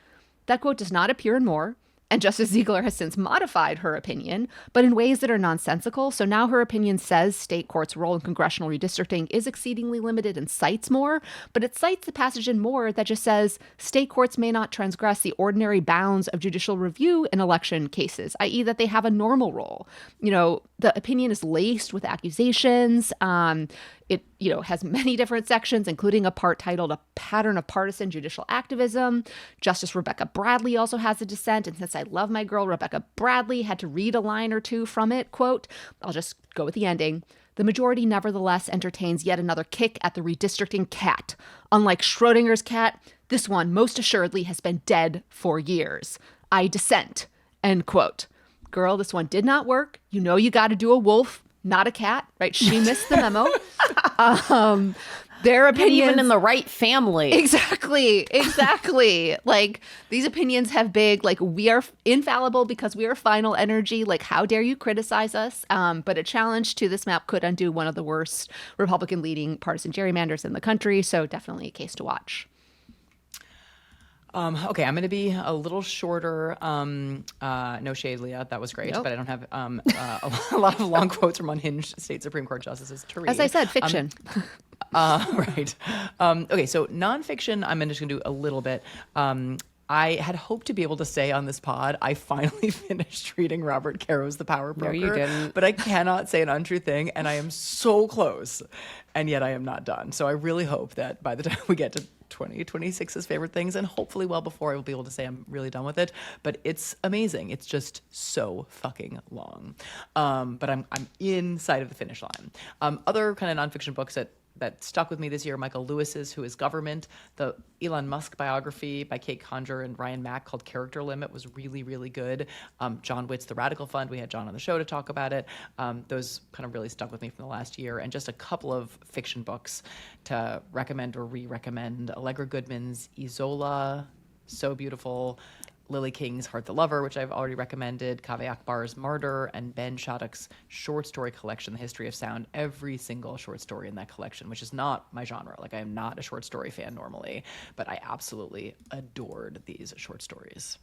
B: That quote does not appear in Moore. And Justice Ziegler has since modified her opinion, but in ways that are nonsensical. So now her opinion says state courts' role in congressional redistricting is exceedingly limited and cites Moore, but it cites the passage in Moore that just says state courts may not transgress the ordinary bounds of judicial review in election cases, i.e. that they have a normal role. The opinion is laced with accusations. It, has many different sections, including a part titled A Pattern of Partisan Judicial Activism. Justice Rebecca Bradley also has a dissent. And since I love my girl, Rebecca Bradley had to read a line or two from it. Quote, I'll just go with the ending. The majority nevertheless entertains yet another kick at the redistricting cat. Unlike Schrodinger's cat, this one most assuredly has been dead for years. I dissent. End quote. Girl, this one did not work. You got to do a wolf, not a cat, right? She missed the memo. Their opinions,
C: Not even in the right family.
B: Exactly. Like, these opinions have big, like, we are infallible because we are final energy. Like, how dare you criticize us? But a challenge to this map could undo one of the worst Republican leading partisan gerrymanders in the country. So definitely a case to watch.
A: Okay, I'm going to be a little shorter. No shade, Leah. That was great, but I don't have a lot of long quotes from unhinged state Supreme Court justices to read.
B: As I said, fiction.
A: Right. Okay, so nonfiction, I'm just going to do a little bit. I had hoped to be able to say on this pod, I finally finished reading Robert Caro's The Power Broker.
C: No, you didn't.
A: But I cannot say an untrue thing, and I am so close, and yet I am not done. So I really hope that by the time we get to 2026's favorite things, and hopefully well before I will be able to say I'm really done with it. But it's amazing. It's just so fucking long. But I'm inside of the finish line. Other kind of nonfiction books that stuck with me this year, Michael Lewis's Who is Government, the Elon Musk biography by Kate Conger and Ryan Mack called Character Limit was really, really good. John Witt's The Radical Fund, we had John on the show to talk about it. Those kind of really stuck with me from the last year. And just a couple of fiction books to recommend or re-recommend. Allegra Goodman's Isola, so beautiful. Lily King's Heart the Lover, which I've already recommended, Kaveh Akbar's Martyr, and Ben Shattuck's short story collection, The History of Sound. Every single short story in that collection, which is not my genre. Like, I am not a short story fan normally, but I absolutely adored these short stories.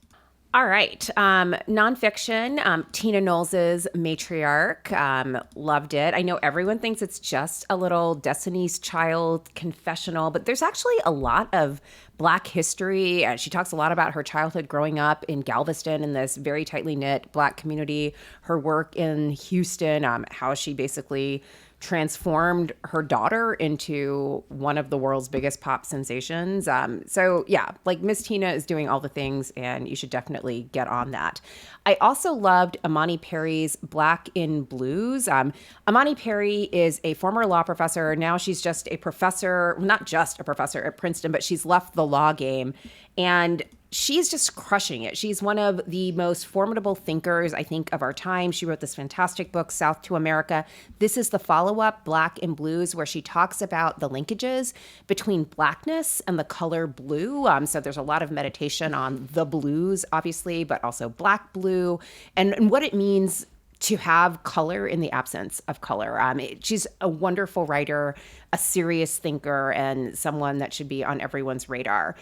C: All right. Nonfiction, Tina Knowles's Matriarch. Loved it. I know everyone thinks it's just a little Destiny's Child confessional, but there's actually a lot of Black history. She talks a lot about her childhood growing up in Galveston in this very tightly knit Black community, her work in Houston, how she basically transformed her daughter into one of the world's biggest pop sensations. So yeah, like Miss Tina is doing all the things, and you should definitely get on that. I also loved Imani Perry's Black in Blues. Imani Perry is a former law professor. Now she's just a professor, not just a professor at Princeton, but she's left the law game. And she's just crushing it. She's one of the most formidable thinkers, I think, of our time. She wrote this fantastic book, South to America. This is the follow-up, Black in Blues, where she talks about the linkages between Blackness and the color blue. So there's a lot of meditation on the blues, obviously, but also Black blue, and what it means to have color in the absence of color. She's a wonderful writer, a serious thinker, and someone that should be on everyone's radar.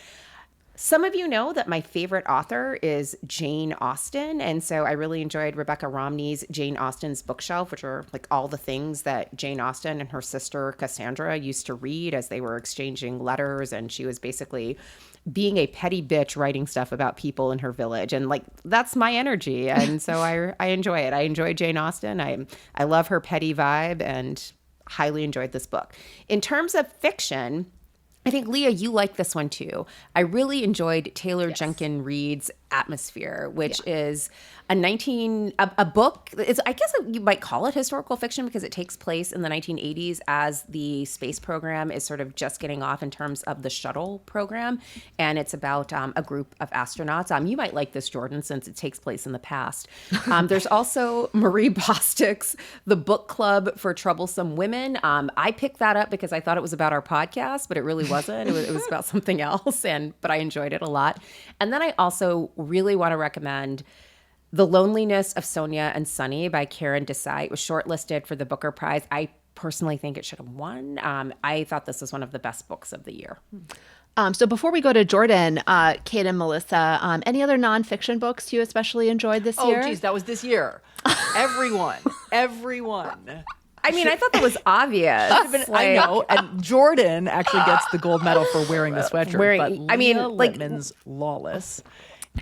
C: Some of you know that my favorite author is Jane Austen, and so I really enjoyed Rebecca Romney's Jane Austen's bookshelf, which are like all the things that Jane Austen and her sister Cassandra used to read as they were exchanging letters, and she was basically being a petty bitch writing stuff about people in her village, and like that's my energy, and so I enjoy it. I enjoy Jane Austen. I love her petty vibe, and highly enjoyed this book. In terms of fiction, I think, Leah, you like this one too. I really enjoyed Taylor Jenkins Reid's Atmosphere, which is a book. I guess you might call it historical fiction because it takes place in the 1980s as the space program is sort of just getting off in terms of the shuttle program. And it's about a group of astronauts. You might like this, Jordan, since it takes place in the past. There's also Marie Bostic's The Book Club for Troublesome Women. I picked that up because I thought it was about our podcast, but it really wasn't. It was about something else, but I enjoyed it a lot. And then I also really want to recommend The Loneliness of Sonia and Sunny by Karen Desai. It was shortlisted for the Booker Prize. I personally think it should have won. I thought this was one of the best books of the year.
B: So before we go to Jordan, Kate and Melissa, any other nonfiction books you especially enjoyed this year?
A: Oh, geez, that was this year. Everyone.
C: I mean, I thought that was obvious.
A: I know, and Jordan actually gets the gold medal for wearing the sweatshirt. But Leah Lippman's Lawless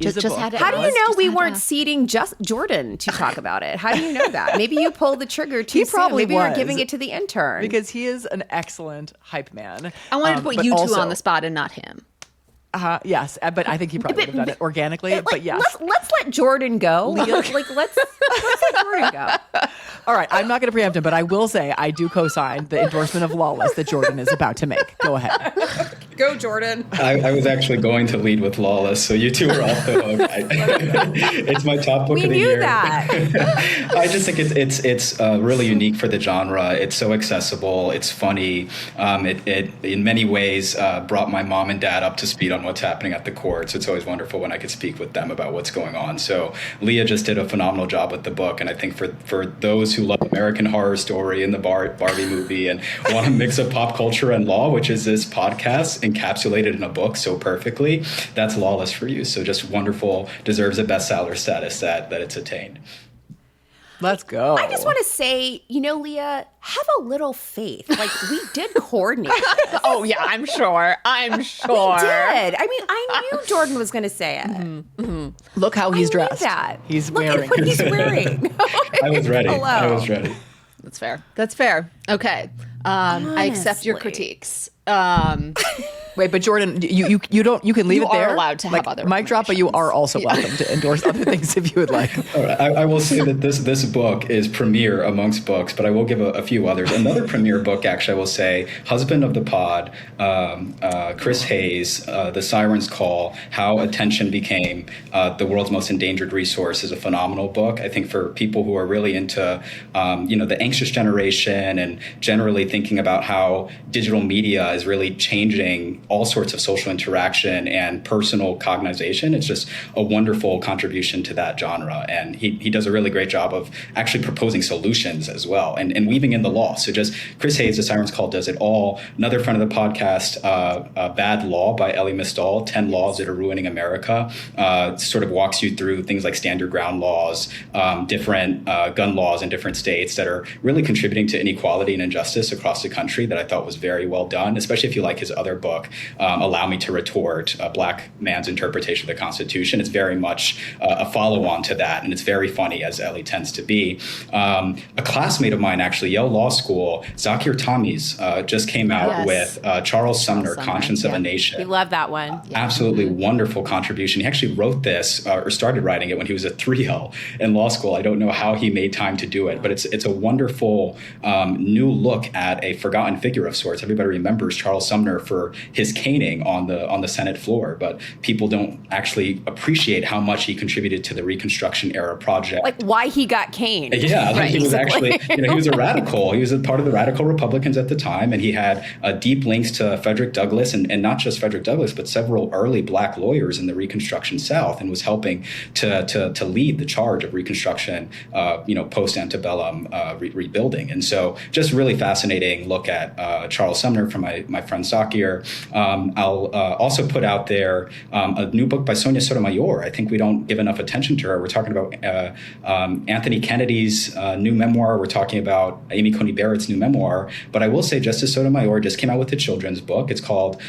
A: is a book.
C: How do you know we weren't seating just Jordan to talk about it? How do you know that? Maybe you pulled the trigger too soon.
A: Probably
C: Maybe you're giving it to the intern.
A: Because he is an excellent hype man.
B: I wanted to put you two on the spot and not him.
A: Yes, but I think he probably would have done it organically. But yes,
C: let's let Jordan go. Let's let Jordan go.
A: All right, I'm not going to preempt him, but I will say I do co-sign the endorsement of Lawless that Jordan is about to make. Go ahead.
C: Go, Jordan.
D: I was actually going to lead with Lawless, so you two are off the hook. It's my top book of the year.
C: We knew that.
D: I just think it's really unique for the genre. It's so accessible. It's funny. It in many ways brought my mom and dad up to speed on what's happening at the courts. It's always wonderful when I could speak with them about what's going on. So Leah just did a phenomenal job with the book, and I think for those who love American Horror Story and the Barbie movie and want to mix up pop culture and law, which is this podcast, encapsulated in a book so perfectly, that's Lawless for you. So just wonderful, deserves a bestseller status that it's attained.
A: Let's go.
C: I just want to say, Leah, have a little faith. Like, we did coordinate.
B: Oh, yeah, I'm sure.
C: We did. I mean, I knew Jordan was going to say it.
A: Look how he's
C: I knew
A: dressed.
C: that.
A: He's
C: Look
A: wearing.
C: at what he's wearing.
D: I was ready.
C: Hello.
D: I was ready.
B: That's fair. That's fair. Okay. I accept your
C: Honestly.
B: critiques.
A: Wait, but Jordan, you can leave
B: You
A: it there.
B: are allowed to have other
A: mic drop, but you are also welcome to endorse other things if you would like.
D: All right. I will say that this book is premier amongst books, but I will give a few others. Another premier book, actually, I will say, husband of the pod, Chris Hayes, The Siren's Call, How Attention Became the World's Most Endangered Resource, is a phenomenal book. I think for people who are really into, the anxious generation and generally thinking about how digital media is really changing all sorts of social interaction and personal cognization. It's just a wonderful contribution to that genre. And he does a really great job of actually proposing solutions as well and weaving in the law. So just Chris Hayes, The Siren's Call, does it all. Another friend of the podcast, Bad Law by Elie Mystal, 10 Laws That Are Ruining America, sort of walks you through things like stand your ground laws, different gun laws in different states that are really contributing to inequality and injustice across the country, that I thought was very well done, especially if you like his other book, Allow Me to Retort, A Black Man's Interpretation of the Constitution. It's very much a follow-on to that, and it's very funny, as Elie tends to be. A classmate of mine, actually, Yale Law School, Zakir Tamiz, just came out with Charles Sumner, Conscience of a Nation.
C: We love that one.
D: Absolutely wonderful contribution. He actually wrote this or started writing it when he was a 3L in law school. I don't know how he made time to do it, but it's a wonderful new look at a forgotten figure of sorts. Everybody remembers Charles Sumner for his caning on the Senate floor, but people don't actually appreciate how much he contributed to the Reconstruction era project.
C: Like why he got caned.
D: Yeah,
C: right.
D: he was actually, he was a radical. He was a part of the radical Republicans at the time, and he had deep links to Frederick Douglass, and not just Frederick Douglass, but several early black lawyers in the Reconstruction South, and was helping to lead the charge of Reconstruction, post-antebellum rebuilding. And so just really fascinating look at Charles Sumner from my friend Zakir. I'll also put out there a new book by Sonia Sotomayor. I think we don't give enough attention to her. We're talking about Anthony Kennedy's new memoir. We're talking about Amy Coney Barrett's new memoir. But I will say Justice Sotomayor just came out with a children's book. It's called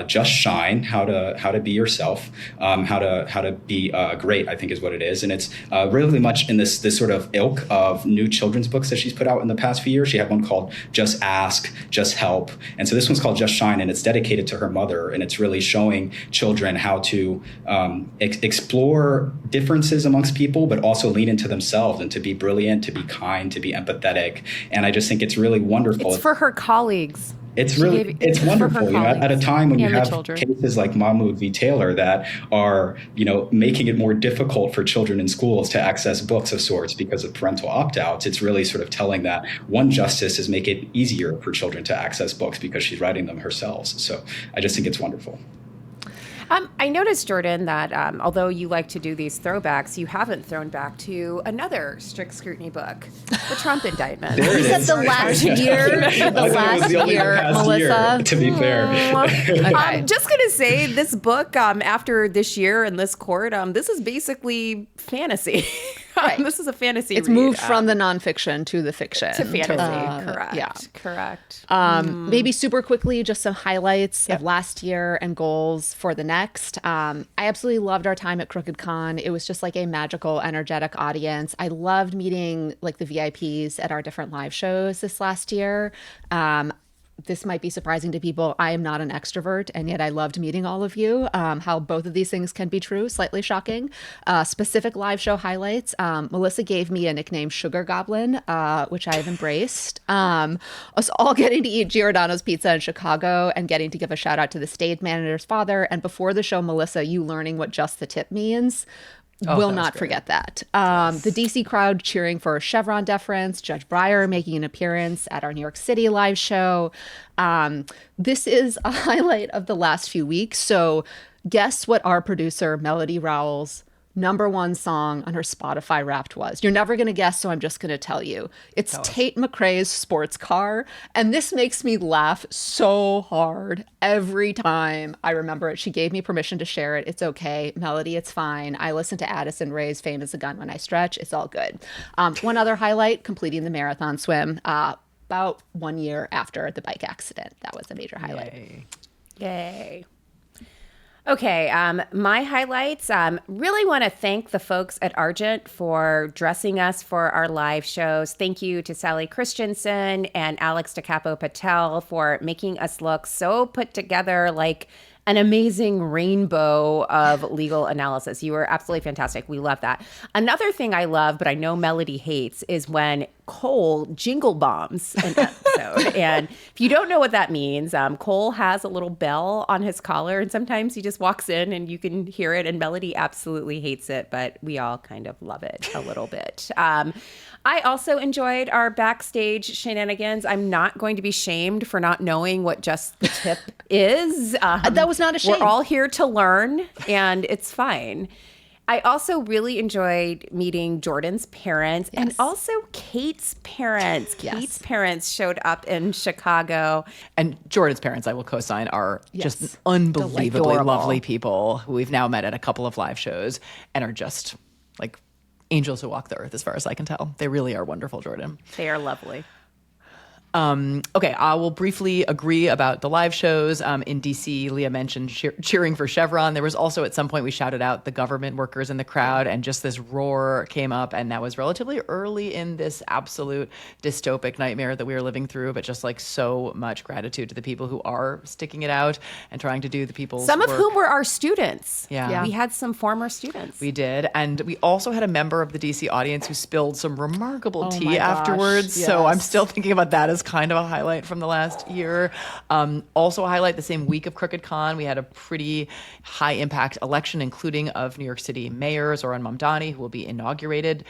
D: Just Shine: How to Be Yourself, how to be great, I think is what it is. And it's really much in this sort of ilk of new children's books that she's put out in the past few years. She had one called Just Ask, Just Help. And so this one's called Just Shine, and it's dedicated to her mother. And it's really showing children how to explore differences amongst people, but also lean into themselves and to be brilliant, to be kind, to be empathetic. And I just think it's really wonderful.
C: It's for her colleagues.
D: It's wonderful, at a time when you have cases like Mahmoud v. Taylor that are, making it more difficult for children in schools to access books of sorts because of parental opt-outs. It's really sort of telling that one justice is make it easier for children to access books because she's writing them herself. So I just think it's wonderful.
C: I noticed, Jordan, that although you like to do these throwbacks, you haven't thrown back to another Strict Scrutiny book, the Trump indictment.
B: You said the last year, Melissa.
D: To be fair.
C: I'm just going to say this book, after this year in this court, this is basically fantasy.
B: Right.
C: This is a fantasy
B: It's
C: read.
B: moved from the nonfiction to the fiction.
C: To fantasy, correct.
B: Yeah.
C: Correct.
B: Maybe super quickly, just some highlights of last year and goals for the next. I absolutely loved our time at Crooked Con. It was just like a magical, energetic audience. I loved meeting like the VIPs at our different live shows this last year. This might be surprising to people. I am not an extrovert, and yet I loved meeting all of you. How both of these things can be true, slightly shocking. Specific live show highlights. Melissa gave me a nickname, Sugar Goblin, which I have embraced. Us all getting to eat Giordano's Pizza in Chicago and getting to give a shout out to the stage manager's father. And before the show, Melissa, you learning what just the tip means. Will not forget that. The DC crowd cheering for Chevron deference, Judge Breyer making an appearance at our New York City live show. This is a highlight of the last few weeks. So guess what our producer, Melody Rowell's #1 song on her Spotify Wrapped was. You're never going to guess, so I'm just going to tell you. It's Tate McRae's Sports Car, and this makes me laugh so hard every time I remember it. She gave me permission to share it. It's okay. Melody, it's fine. I listen to Addison Rae's Fame is a Gun when I stretch. It's all good. One other highlight, completing the marathon swim about 1 year after the bike accident. That was a major highlight.
C: Yay. Okay, my highlights. Really want to thank the folks at Argent for dressing us for our live shows. Thank you to Sally Christensen and Alex DeCapo Patel for making us look so put together, like an amazing rainbow of legal analysis. You were absolutely fantastic. We love that. Another thing I love, but I know Melody hates, is when Cole jingle bombs an episode. And if you don't know what that means, Cole has a little bell on his collar, and sometimes he just walks in and you can hear it. And Melody absolutely hates it, but we all kind of love it a little bit. I also enjoyed our backstage shenanigans. I'm not going to be shamed for not knowing what Just the Tip is.
B: That was not a shame.
C: We're all here to learn, and it's fine. I also really enjoyed meeting Jordan's parents and also Kate's parents. Kate's parents showed up in Chicago.
A: And Jordan's parents, I will co-sign, are just unbelievably lovely people who we've now met at a couple of live shows and are just like angels who walk the earth, as far as I can tell. They really are wonderful, Jordan.
C: They are lovely.
A: Okay, I will briefly agree about the live shows. In DC, Leah mentioned cheering for Chevron. There was also at some point we shouted out the government workers in the crowd, and just this roar came up, and that was relatively early in this absolute dystopic nightmare that we were living through, but just like so much gratitude to the people who are sticking it out and trying to do the people's
C: Some of
A: work.
C: whom were our students.
A: Yeah.
C: We had some former students.
A: We did. And we also had a member of the DC audience who spilled some remarkable tea
B: my gosh,
A: afterwards.
B: yes.
A: So I'm still thinking about that as kind of a highlight from the last year. Also a highlight, the same week of Crooked Con, we had a pretty high impact election, including of New York City mayors, Zohran Mamdani, who will be inaugurated.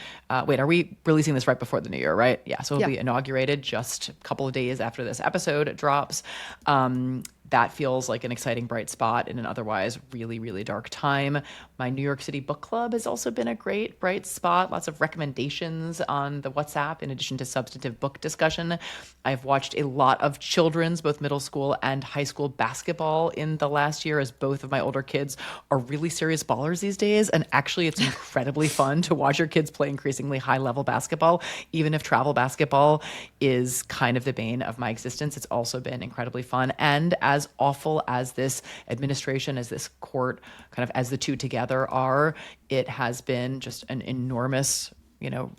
A: Wait, are we releasing this right before the new year, right? Yeah, so it'll be inaugurated just a couple of days after this episode drops. That feels like an exciting bright spot in an otherwise really, really dark time. My New York City book club has also been a great bright spot. Lots of recommendations on the WhatsApp in addition to substantive book discussion. I've watched a lot of children's, both middle school and high school basketball in the last year, as both of my older kids are really serious ballers these days. And actually, it's incredibly fun to watch your kids play increasingly high-level basketball. Even if travel basketball is kind of the bane of my existence, it's also been incredibly fun. And as awful as this administration, as this court, kind of as the two together are, it has been just an enormous,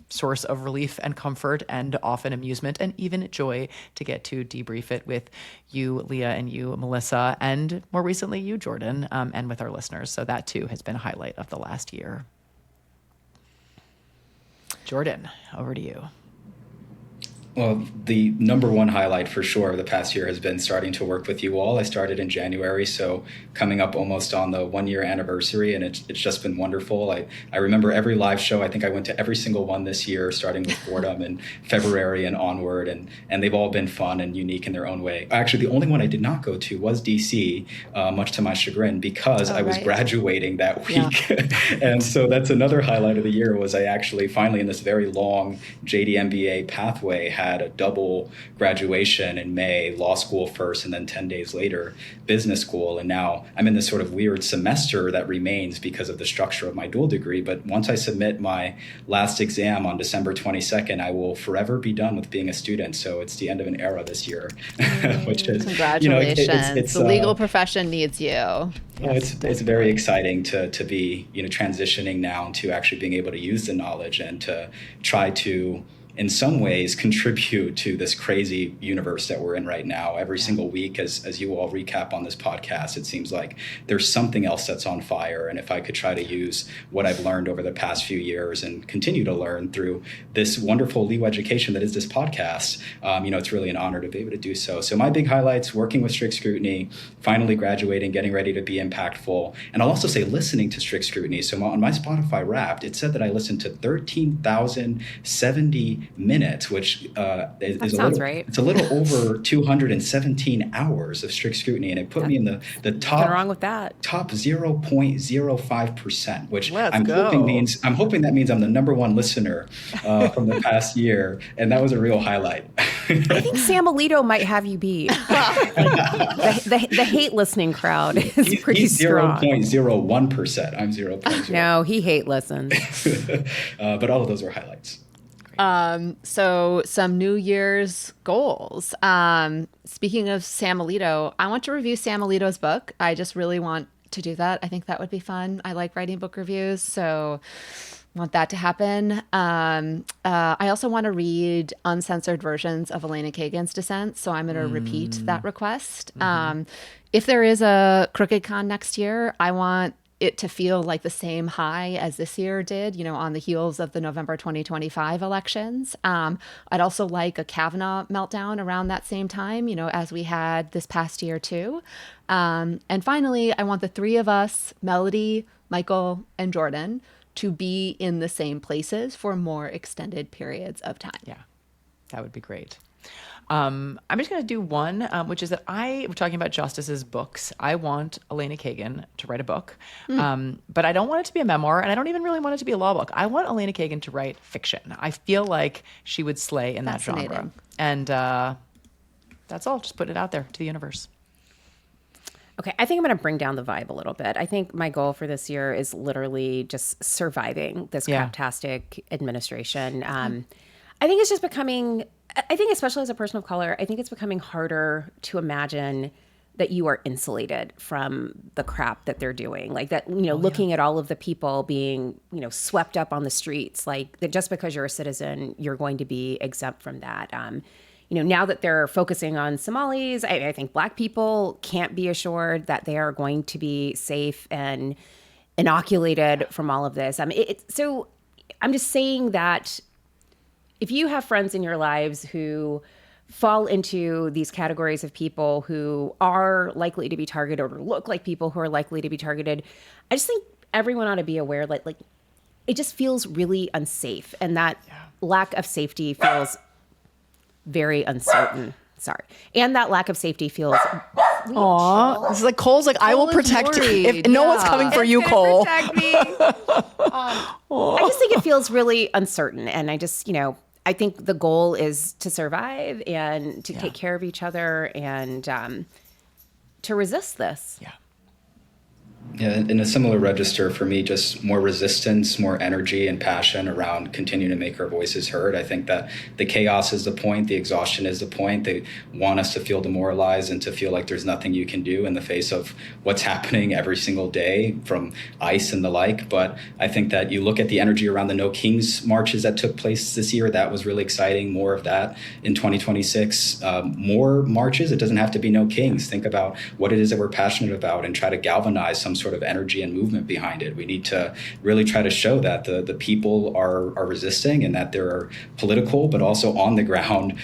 A: source of relief and comfort and often amusement and even joy to get to debrief it with you, Leah, and you, Melissa, and more recently you, Jordan, and with our listeners. So that too has been a highlight of the last year. Jordan, over to you.
D: Well, the number one highlight for sure of the past year has been starting to work with you all. I started in January, so coming up almost on the 1 year anniversary, and it's just been wonderful. I remember every live show. I think I went to every single one this year, starting with Boredom in February and onward, and they've all been fun and unique in their own way. Actually, the only one I did not go to was DC, much to my chagrin, because I was graduating that week. Yeah. And so that's another highlight of the year, was I actually finally, in this very long JD MBA pathway, had a double graduation in May, law school first, and then 10 days later, business school. And now I'm in this sort of weird semester that remains because of the structure of my dual degree. But once I submit my last exam on December 22nd, I will forever be done with being a student. So it's the end of an era this year, which is,
B: congratulations.
D: It's
B: the legal profession needs you.
D: It's very exciting to be, transitioning now to actually being able to use the knowledge and to try to, in some ways, contribute to this crazy universe that we're in right now. Every single week, as you all recap on this podcast, it seems like there's something else that's on fire. And if I could try to use what I've learned over the past few years and continue to learn through this wonderful legal education that is this podcast, it's really an honor to be able to do so. So my big highlights: working with Strict Scrutiny, finally graduating, getting ready to be impactful. And I'll also say listening to Strict Scrutiny. So on my Spotify Wrapped, it said that I listened to 13,070 90 minutes, which is
C: sounds right.
D: It's a little over 217 hours of strict scrutiny, and it put me in the top.
C: Nothing wrong with that.
D: Top 0.05%, which
A: Let's
D: I'm
A: go.
D: hoping that means I'm the number one listener from the past year, and that was a real highlight.
C: I think Sam Alito might have you beat. the hate listening crowd is pretty
D: He's
C: strong.
D: 0.01%. I'm 0.0.
C: No, he hate listens.
D: But all of those were highlights.
B: So some New Year's goals. Speaking of Sam Alito, I want to review Sam Alito's book. I just really want to do that. I think that would be fun. I like writing book reviews, so want that to happen. I also want to read uncensored versions of Elena Kagan's Dissent, so I'm going to repeat that request. If there is a Crooked Con next year, I want it to feel like the same high as this year did, on the heels of the November 2025 elections. I'd also like a Kavanaugh meltdown around that same time, as we had this past year too. And finally, I want the three of us, Melody, Michael, and Jordan, to be in the same places for more extended periods of time.
A: Yeah, that would be great. I'm just going to do one, which is that we're talking about Justice's books. I want Elena Kagan to write a book, but I don't want it to be a memoir, and I don't even really want it to be a law book. I want Elena Kagan to write fiction. I feel like she would slay in that genre. And that's all. Just put it out there to the universe.
C: Okay, I think I'm going to bring down the vibe a little bit. I think my goal for this year is literally just surviving this craptastic administration. I think it's just becoming, I think especially as a person of color, I think it's becoming harder to imagine that you are insulated from the crap that they're doing. Like that, looking at all of the people being, swept up on the streets, like that just because you're a citizen, you're going to be exempt from that. Now that they're focusing on Somalis, I think Black people can't be assured that they are going to be safe and inoculated from all of this. So I'm just saying that if you have friends in your lives who fall into these categories of people who are likely to be targeted or look like people who are likely to be targeted, I just think everyone ought to be aware that like it just feels really unsafe, and that lack of safety feels very uncertain. Sorry. And that lack of safety feels...
A: Aw. This is like Cole's like, I will protect you. If no one's coming for you, Cole.
C: Protect me. I just think it feels really uncertain. And I just, I think the goal is to survive and to take care of each other and to resist this.
A: Yeah.
D: Yeah, in a similar register for me, just more resistance, more energy and passion around continuing to make our voices heard. I think that the chaos is the point, the exhaustion is the point. They want us to feel demoralized and to feel like there's nothing you can do in the face of what's happening every single day from ICE and the like. But I think that you look at the energy around the No Kings marches that took place this year, that was really exciting. More of that in 2026. More marches, it doesn't have to be No Kings. Think about what it is that we're passionate about and try to galvanize some sort of energy and movement behind it. We need to really try to show that the people are resisting and that there are political, but also on the ground,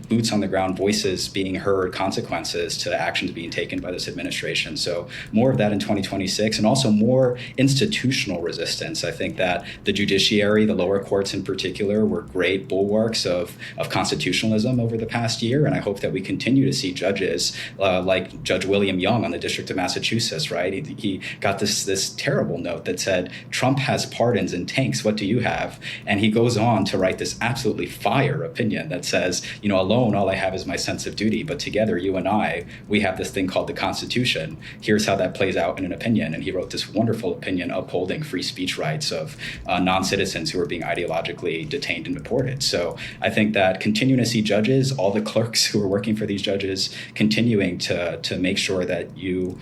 D: boots on the ground voices being heard, consequences to actions being taken by this administration. So more of that in 2026, and also more institutional resistance. I think that the judiciary, the lower courts in particular, were great bulwarks of constitutionalism over the past year. And I hope that we continue to see judges like Judge William Young on the District of Massachusetts, right? He got this terrible note that said, Trump has pardons in tanks, what do you have? And he goes on to write this absolutely fire opinion that says, alone, all I have is my sense of duty, but together, you and I, we have this thing called the Constitution. Here's how that plays out in an opinion. And he wrote this wonderful opinion upholding free speech rights of non-citizens who are being ideologically detained and deported. So I think that continuing to see judges, all the clerks who are working for these judges, continuing to make sure that you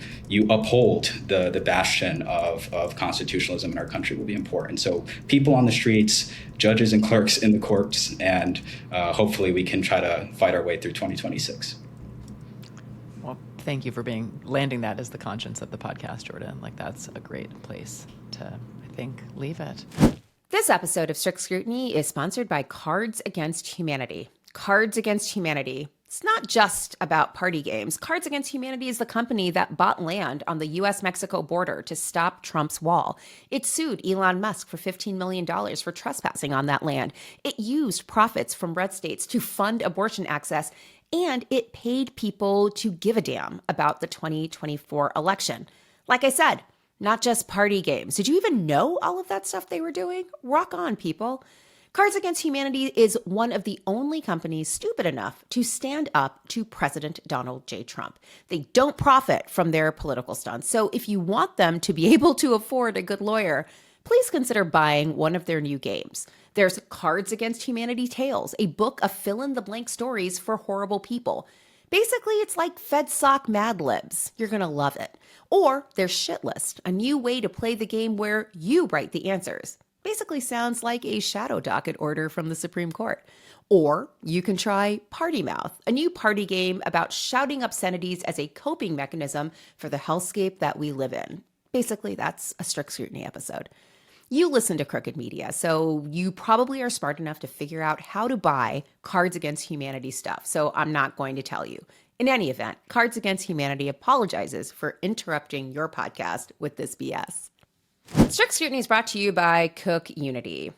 D: uphold the bastion of constitutionalism in our country will be important. So people on the streets, judges and clerks in the courts, and hopefully we can try to fight our way through 2026.
A: Well, thank you for landing that as the conscience of the podcast, Jordan. Like that's a great place to, I think, leave it.
C: This episode of Strict Scrutiny is sponsored by Cards Against Humanity. Cards Against Humanity. It's not just about party games. Cards Against Humanity is the company that bought land on the US-Mexico border to stop Trump's wall. It sued Elon Musk for $15 million for trespassing on that land. It used profits from red states to fund abortion access, and it paid people to give a damn about the 2024 election. Like I said, not just party games. Did you even know all of that stuff they were doing? Rock on, people. Cards Against Humanity is one of the only companies stupid enough to stand up to President Donald J. Trump. They don't profit from their political stunts. So if you want them to be able to afford a good lawyer, please consider buying one of their new games. There's Cards Against Humanity Tales, a book of fill-in-the-blank stories for horrible people. Basically, it's like FedSoc Mad Libs. You're going to love it. Or there's Shit List, a new way to play the game where you write the answers. Basically sounds like a shadow docket order from the Supreme Court. Or you can try Party Mouth, a new party game about shouting obscenities as a coping mechanism for the hellscape that we live in. Basically, that's a Strict Scrutiny episode. You listen to Crooked Media, so you probably are smart enough to figure out how to buy Cards Against Humanity stuff, so I'm not going to tell you. In any event, Cards Against Humanity apologizes for interrupting your podcast with this BS. Strict Scrutiny is brought to you by Cook Unity.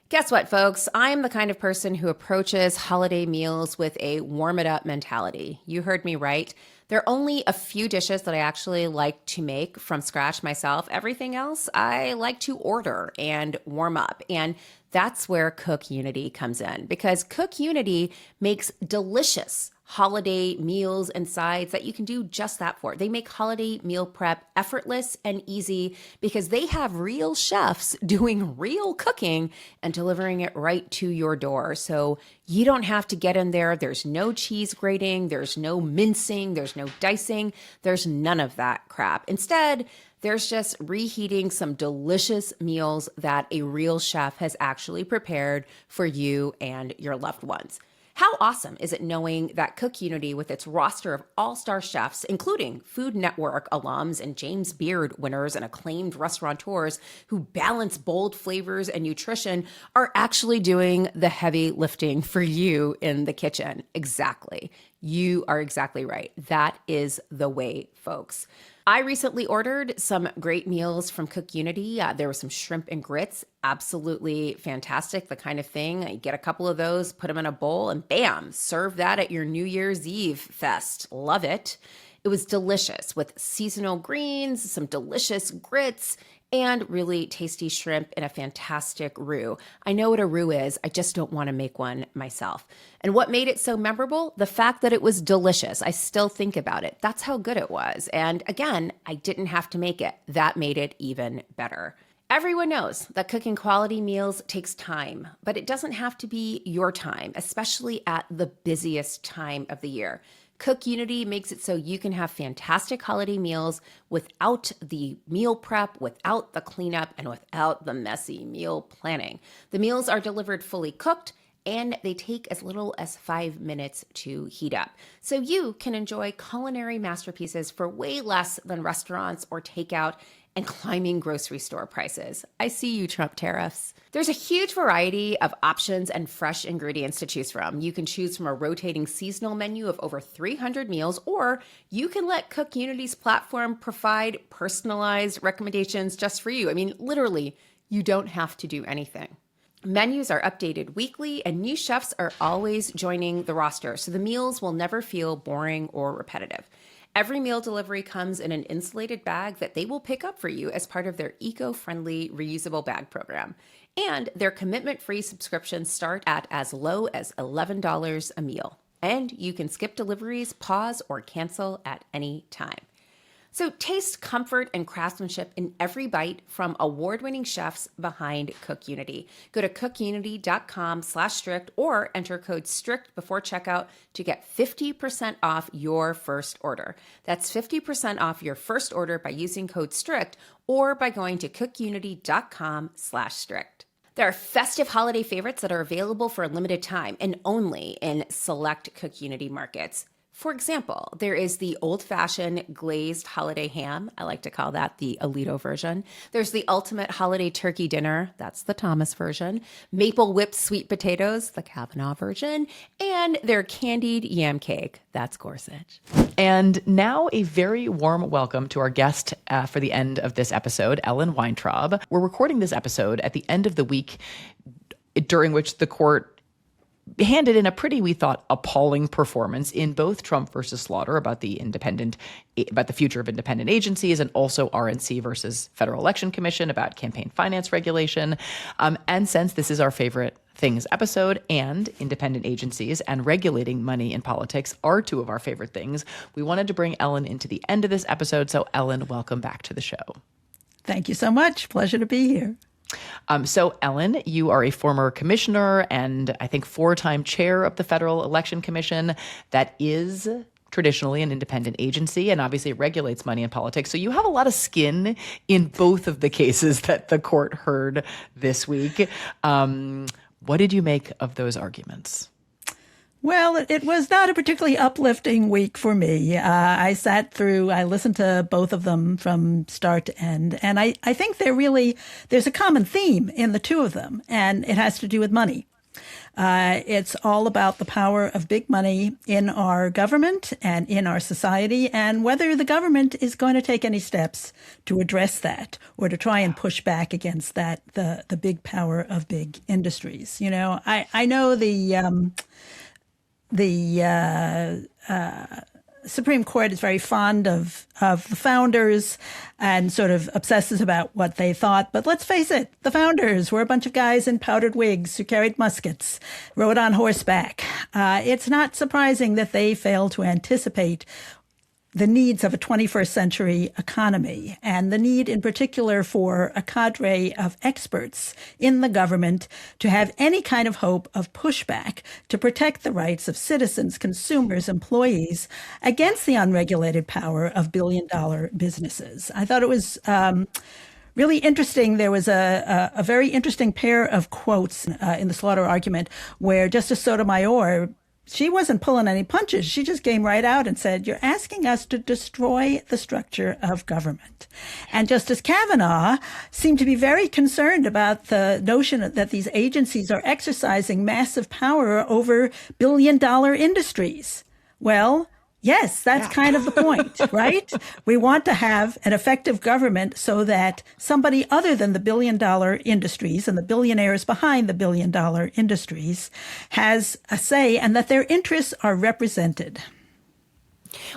C: Guess what, folks? I am the kind of person who approaches holiday meals with a warm-it-up mentality. You heard me right. There are only a few dishes that I actually like to make from scratch myself. Everything else I like to order and warm up. And that's where Cook Unity comes in, because Cook Unity makes delicious holiday meals and sides that you can do just that for. They make holiday meal prep effortless and easy because they have real chefs doing real cooking and delivering it right to your door. So you don't have to get in there. There's no cheese grating. There's no mincing. There's no dicing. There's none of that crap. Instead, there's just reheating some delicious meals that a real chef has actually prepared for you and your loved ones. How awesome is it knowing that Cook Unity, with its roster of all-star chefs, including Food Network alums and James Beard winners and acclaimed restaurateurs who balance bold flavors and nutrition, are actually doing the heavy lifting for you in the kitchen? Exactly. You are exactly right. That is the way, folks. I recently ordered some great meals from Cook Unity. There was some shrimp and grits, absolutely fantastic, the kind of thing. You get a couple of those, put them in a bowl, and bam, serve that at your New Year's Eve fest. Love it. It was delicious with seasonal greens, some delicious grits, and really tasty shrimp in a fantastic roux. I know what a roux is, I just don't want to make one myself. And what made it so memorable? The fact that it was delicious. I still think about it. That's how good it was. And again, I didn't have to make it. That made it even better. Everyone knows that cooking quality meals takes time, but it doesn't have to be your time, especially at the busiest time of the year. Cook Unity makes it so you can have fantastic holiday meals without the meal prep, without the cleanup, and without the messy meal planning. The meals are delivered fully cooked, and they take as little as 5 minutes to heat up. So you can enjoy culinary masterpieces for way less than restaurants or takeout and climbing grocery store prices. I see you, Trump tariffs. There's a huge variety of options and fresh ingredients to choose from. You can choose from a rotating seasonal menu of over 300 meals, or you can let Cook Unity's platform provide personalized recommendations just for you. I mean, literally, you don't have to do anything. Menus are updated weekly, and new chefs are always joining the roster, so the meals will never feel boring or repetitive. Every meal delivery comes in an insulated bag that they will pick up for you as part of their eco-friendly reusable bag program. And their commitment-free subscriptions start at as low as $11 a meal. And you can skip deliveries, pause, or cancel at any time. So taste comfort and craftsmanship in every bite from award-winning chefs behind Cook Unity. Go to cookunity.com/strict or enter code STRICT before checkout to get 50% off your first order. That's 50% off your first order by using code STRICT or by going to cookunity.com/strict. There are festive holiday favorites that are available for a limited time and only in select Cook Unity markets. For example, there is the old-fashioned glazed holiday ham. I like to call that the Alito version. There's the ultimate holiday turkey dinner. That's the Thomas version. Maple whipped sweet potatoes, the Kavanaugh version. And their candied yam cake. That's Gorsuch.
A: And now a very warm welcome to our guest for the end of this episode, Ellen Weintraub. We're recording this episode at the end of the week during which the court handed in a pretty, we thought, appalling performance in both Trump versus Slaughter about the future of independent agencies, and also RNC versus Federal Election Commission about campaign finance regulation. And since this is our favorite things episode, and independent agencies and regulating money in politics are two of our favorite things, we wanted to bring Ellen into the end of this episode. So Ellen, welcome back to the show.
E: Thank you so much. Pleasure to be here.
A: So, Ellen, you are a former commissioner and I think 4-time chair of the Federal Election Commission that is traditionally an independent agency and obviously regulates money in politics. So you have a lot of skin in both of the cases that the court heard this week. What did you make of those arguments?
E: Well, it was not a particularly uplifting week for me. I listened to both of them from start to end, and I think there's a common theme in the two of them, and it has to do with money. It's all about the power of big money in our government and in our society, and whether the government is going to take any steps to address that or to try and push back against that, the big power of big industries. You know, I know the Supreme Court is very fond of the founders and sort of obsesses about what they thought. But let's face it, the founders were a bunch of guys in powdered wigs who carried muskets, rode on horseback. It's not surprising that they failed to anticipate the needs of a 21st century economy, and the need in particular for a cadre of experts in the government to have any kind of hope of pushback to protect the rights of citizens, consumers, employees against the unregulated power of billion-dollar businesses. I thought it was really interesting. There was a very interesting pair of quotes in the Slaughter argument where Justice Sotomayor, she wasn't pulling any punches. She just came right out and said, you're asking us to destroy the structure of government. And Justice Kavanaugh seemed to be very concerned about the notion that these agencies are exercising massive power over billion-dollar industries. Well, yes, that's kind of the point, right? We want to have an effective government so that somebody other than the billion-dollar industries and the billionaires behind the billion-dollar industries has a say and that their interests are represented.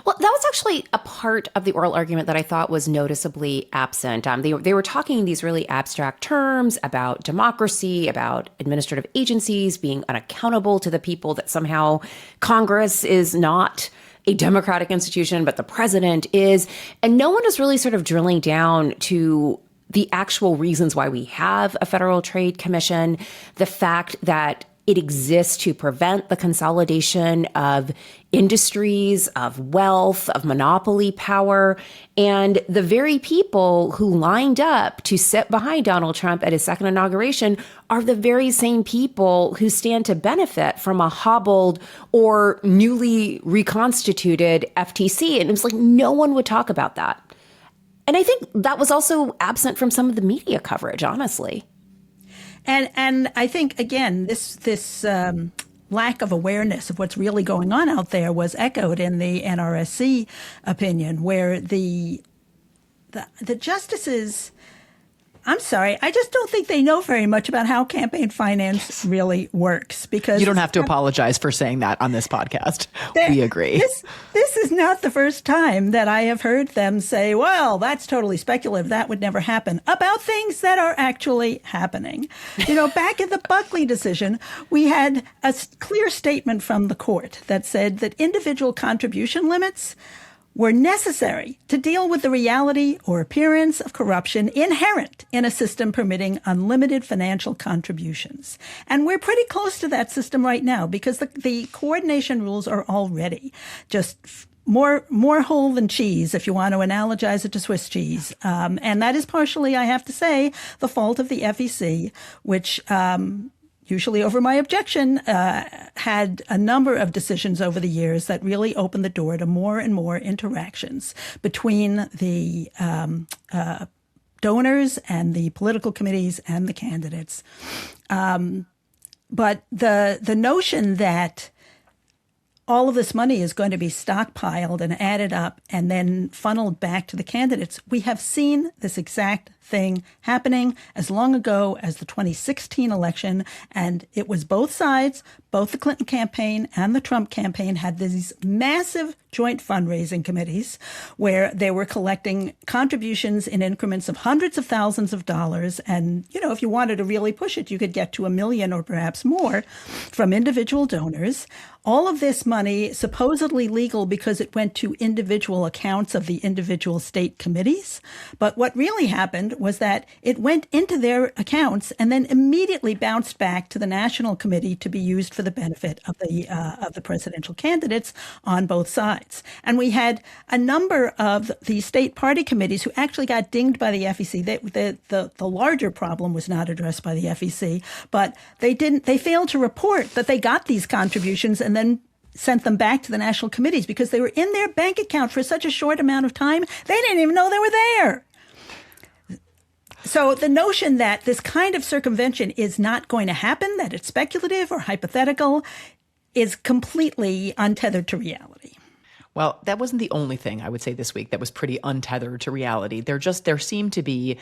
C: Well, that was actually a part of the oral argument that I thought was noticeably absent. They were talking in these really abstract terms about democracy, about administrative agencies being unaccountable to the people, that somehow Congress is not a democratic institution, but the president is. And no one is really sort of drilling down to the actual reasons why we have a Federal Trade Commission, the fact that it exists to prevent the consolidation of industries, of wealth, of monopoly power. And the very people who lined up to sit behind Donald Trump at his second inauguration are the very same people who stand to benefit from a hobbled or newly reconstituted FTC. And it was like no one would talk about that. And I think that was also absent from some of the media coverage, honestly.
E: And I think, again, this lack of awareness of what's really going on out there was echoed in the NRSC opinion, where the justices, I'm sorry, I just don't think they know very much about how campaign finance really works. Because
A: you don't have to apologize for saying that on this podcast. We agree.
E: This is not the first time that I have heard them say, well, that's totally speculative. That would never happen, about things that are actually happening. You know, back in the Buckley decision, we had a clear statement from the court that said that individual contribution limits were necessary to deal with the reality or appearance of corruption inherent in a system permitting unlimited financial contributions. And we're pretty close to that system right now because the coordination rules are already just more whole than cheese, if you want to analogize it to Swiss cheese. And that is partially, I have to say, the fault of the FEC, which usually over my objection, had a number of decisions over the years that really opened the door to more and more interactions between the donors and the political committees and the candidates. But the notion that all of this money is going to be stockpiled and added up and then funneled back to the candidates, we have seen this exact thing happening as long ago as the 2016 election. And it was both sides, both the Clinton campaign and the Trump campaign had these massive joint fundraising committees where they were collecting contributions in increments of hundreds of thousands of dollars. And, if you wanted to really push it, you could get to $1 million or perhaps more from individual donors. All of this money supposedly legal because it went to individual accounts of the individual state committees. But what really happened was that it went into their accounts and then immediately bounced back to the National Committee to be used for the benefit of the presidential candidates on both sides. And we had a number of the state party committees who actually got dinged by the FEC. The larger problem was not addressed by the FEC, but they failed to report that they got these contributions and then sent them back to the national committees because they were in their bank account for such a short amount of time, they didn't even know they were there. So the notion that this kind of circumvention is not going to happen, that it's speculative or hypothetical, is completely untethered to reality.
A: Well, that wasn't the only thing I would say this week that was pretty untethered to reality. There seemed to be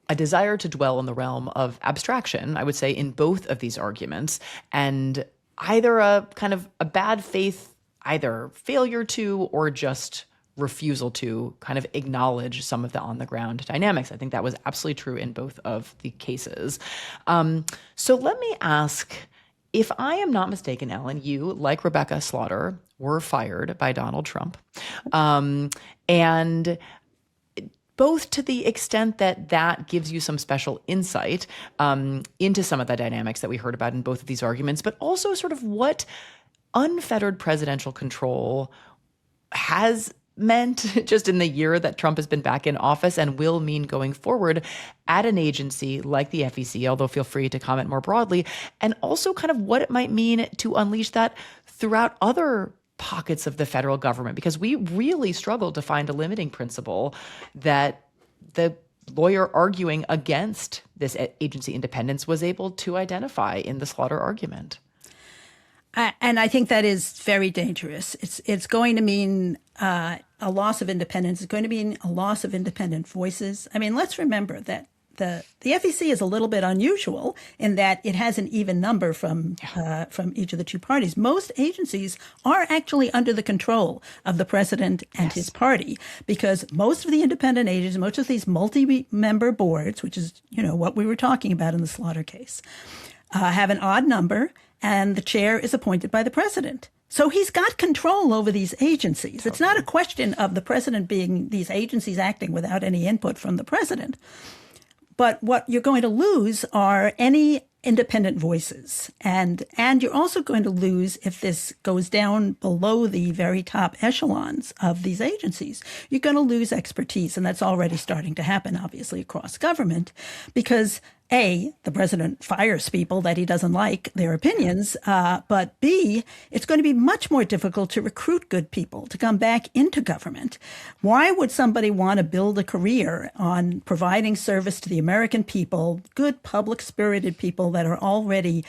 A: a desire to dwell in the realm of abstraction, I would say, in both of these arguments, and either a kind of a bad faith, either failure to or just refusal to kind of acknowledge some of the on-the-ground dynamics. I think that was absolutely true in both of the cases. So let me ask, if I am not mistaken, Ellen, you, like Rebecca Slaughter, were fired by Donald Trump. And both to the extent that gives you some special insight into some of the dynamics that we heard about in both of these arguments, but also sort of what unfettered presidential control has meant just in the year that Trump has been back in office and will mean going forward at an agency like the FEC, although feel free to comment more broadly, and also kind of what it might mean to unleash that throughout other pockets of the federal government, because we really struggled to find a limiting principle that the lawyer arguing against this agency independence was able to identify in the Slaughter argument.
E: And I think that is very dangerous. It's going to mean a loss of independence. It's going to mean a loss of independent voices. I mean, let's remember that the FEC is a little bit unusual in that it has an even number from each of the two parties. Most agencies are actually under the control of the president and his party, because most of the independent agencies, most of these multi-member boards, which is what we were talking about in the Slaughter case, have an odd number, and the chair is appointed by the president. So he's got control over these agencies. It's not a question of the president being these agencies acting without any input from the president. But what you're going to lose are any independent voices. And you're also going to lose, if this goes down below the very top echelons of these agencies, you're going to lose expertise. And that's already starting to happen, obviously, across government, because A, the president fires people that he doesn't like their opinions, but B, it's going to be much more difficult to recruit good people to come back into government. Why would somebody want to build a career on providing service to the American people, good public-spirited people that are already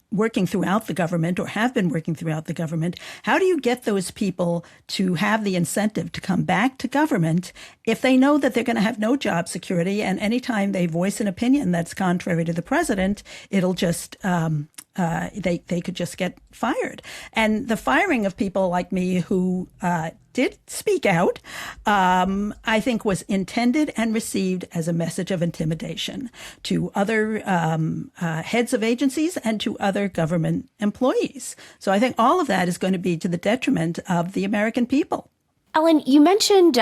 E: working throughout the government or have been working throughout the government? How do you get those people to have the incentive to come back to government if they know that they're going to have no job security, and anytime they voice an opinion that's contrary to the president, it'll just they could just get fired? And the firing of people like me who did speak out, I think was intended and received as a message of intimidation to other heads of agencies and to other government employees. So I think all of that is going to be to the detriment of the American people.
C: Ellen, you mentioned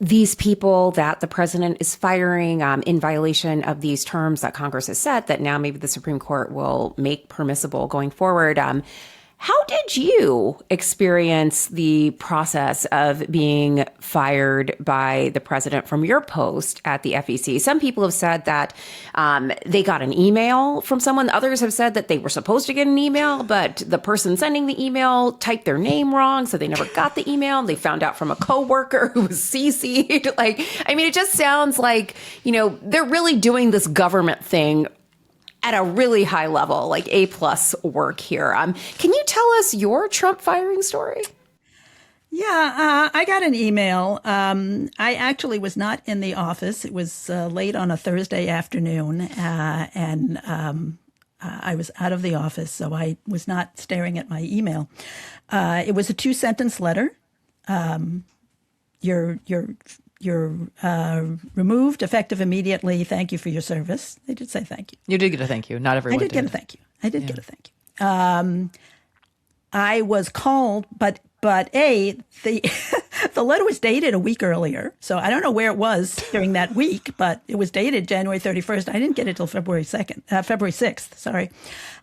C: these people that the president is firing in violation of these terms that Congress has set that now maybe the Supreme Court will make permissible going forward. How did you experience the process of being fired by the president from your post at the FEC? Some people have said that they got an email from someone. Others have said that they were supposed to get an email, but the person sending the email typed their name wrong, so they never got the email. They found out from a coworker who was CC'd. It just sounds like, they're really doing this government thing at a really high level, like A+ work here. Can you tell us your Trump firing story?
E: Yeah, I got an email. I actually was not in the office. It was late on a Thursday afternoon, and I was out of the office, so I was not staring at my email. It was a 2-sentence letter. You're removed effective immediately. Thank you for your service. They did say thank you.
A: You did get a thank you. Not everyone
E: did get a thank you. I did get a thank you. I was called, but the letter was dated a week earlier. So I don't know where it was during that week, but it was dated January 31st. I didn't get it till February 6th. Sorry.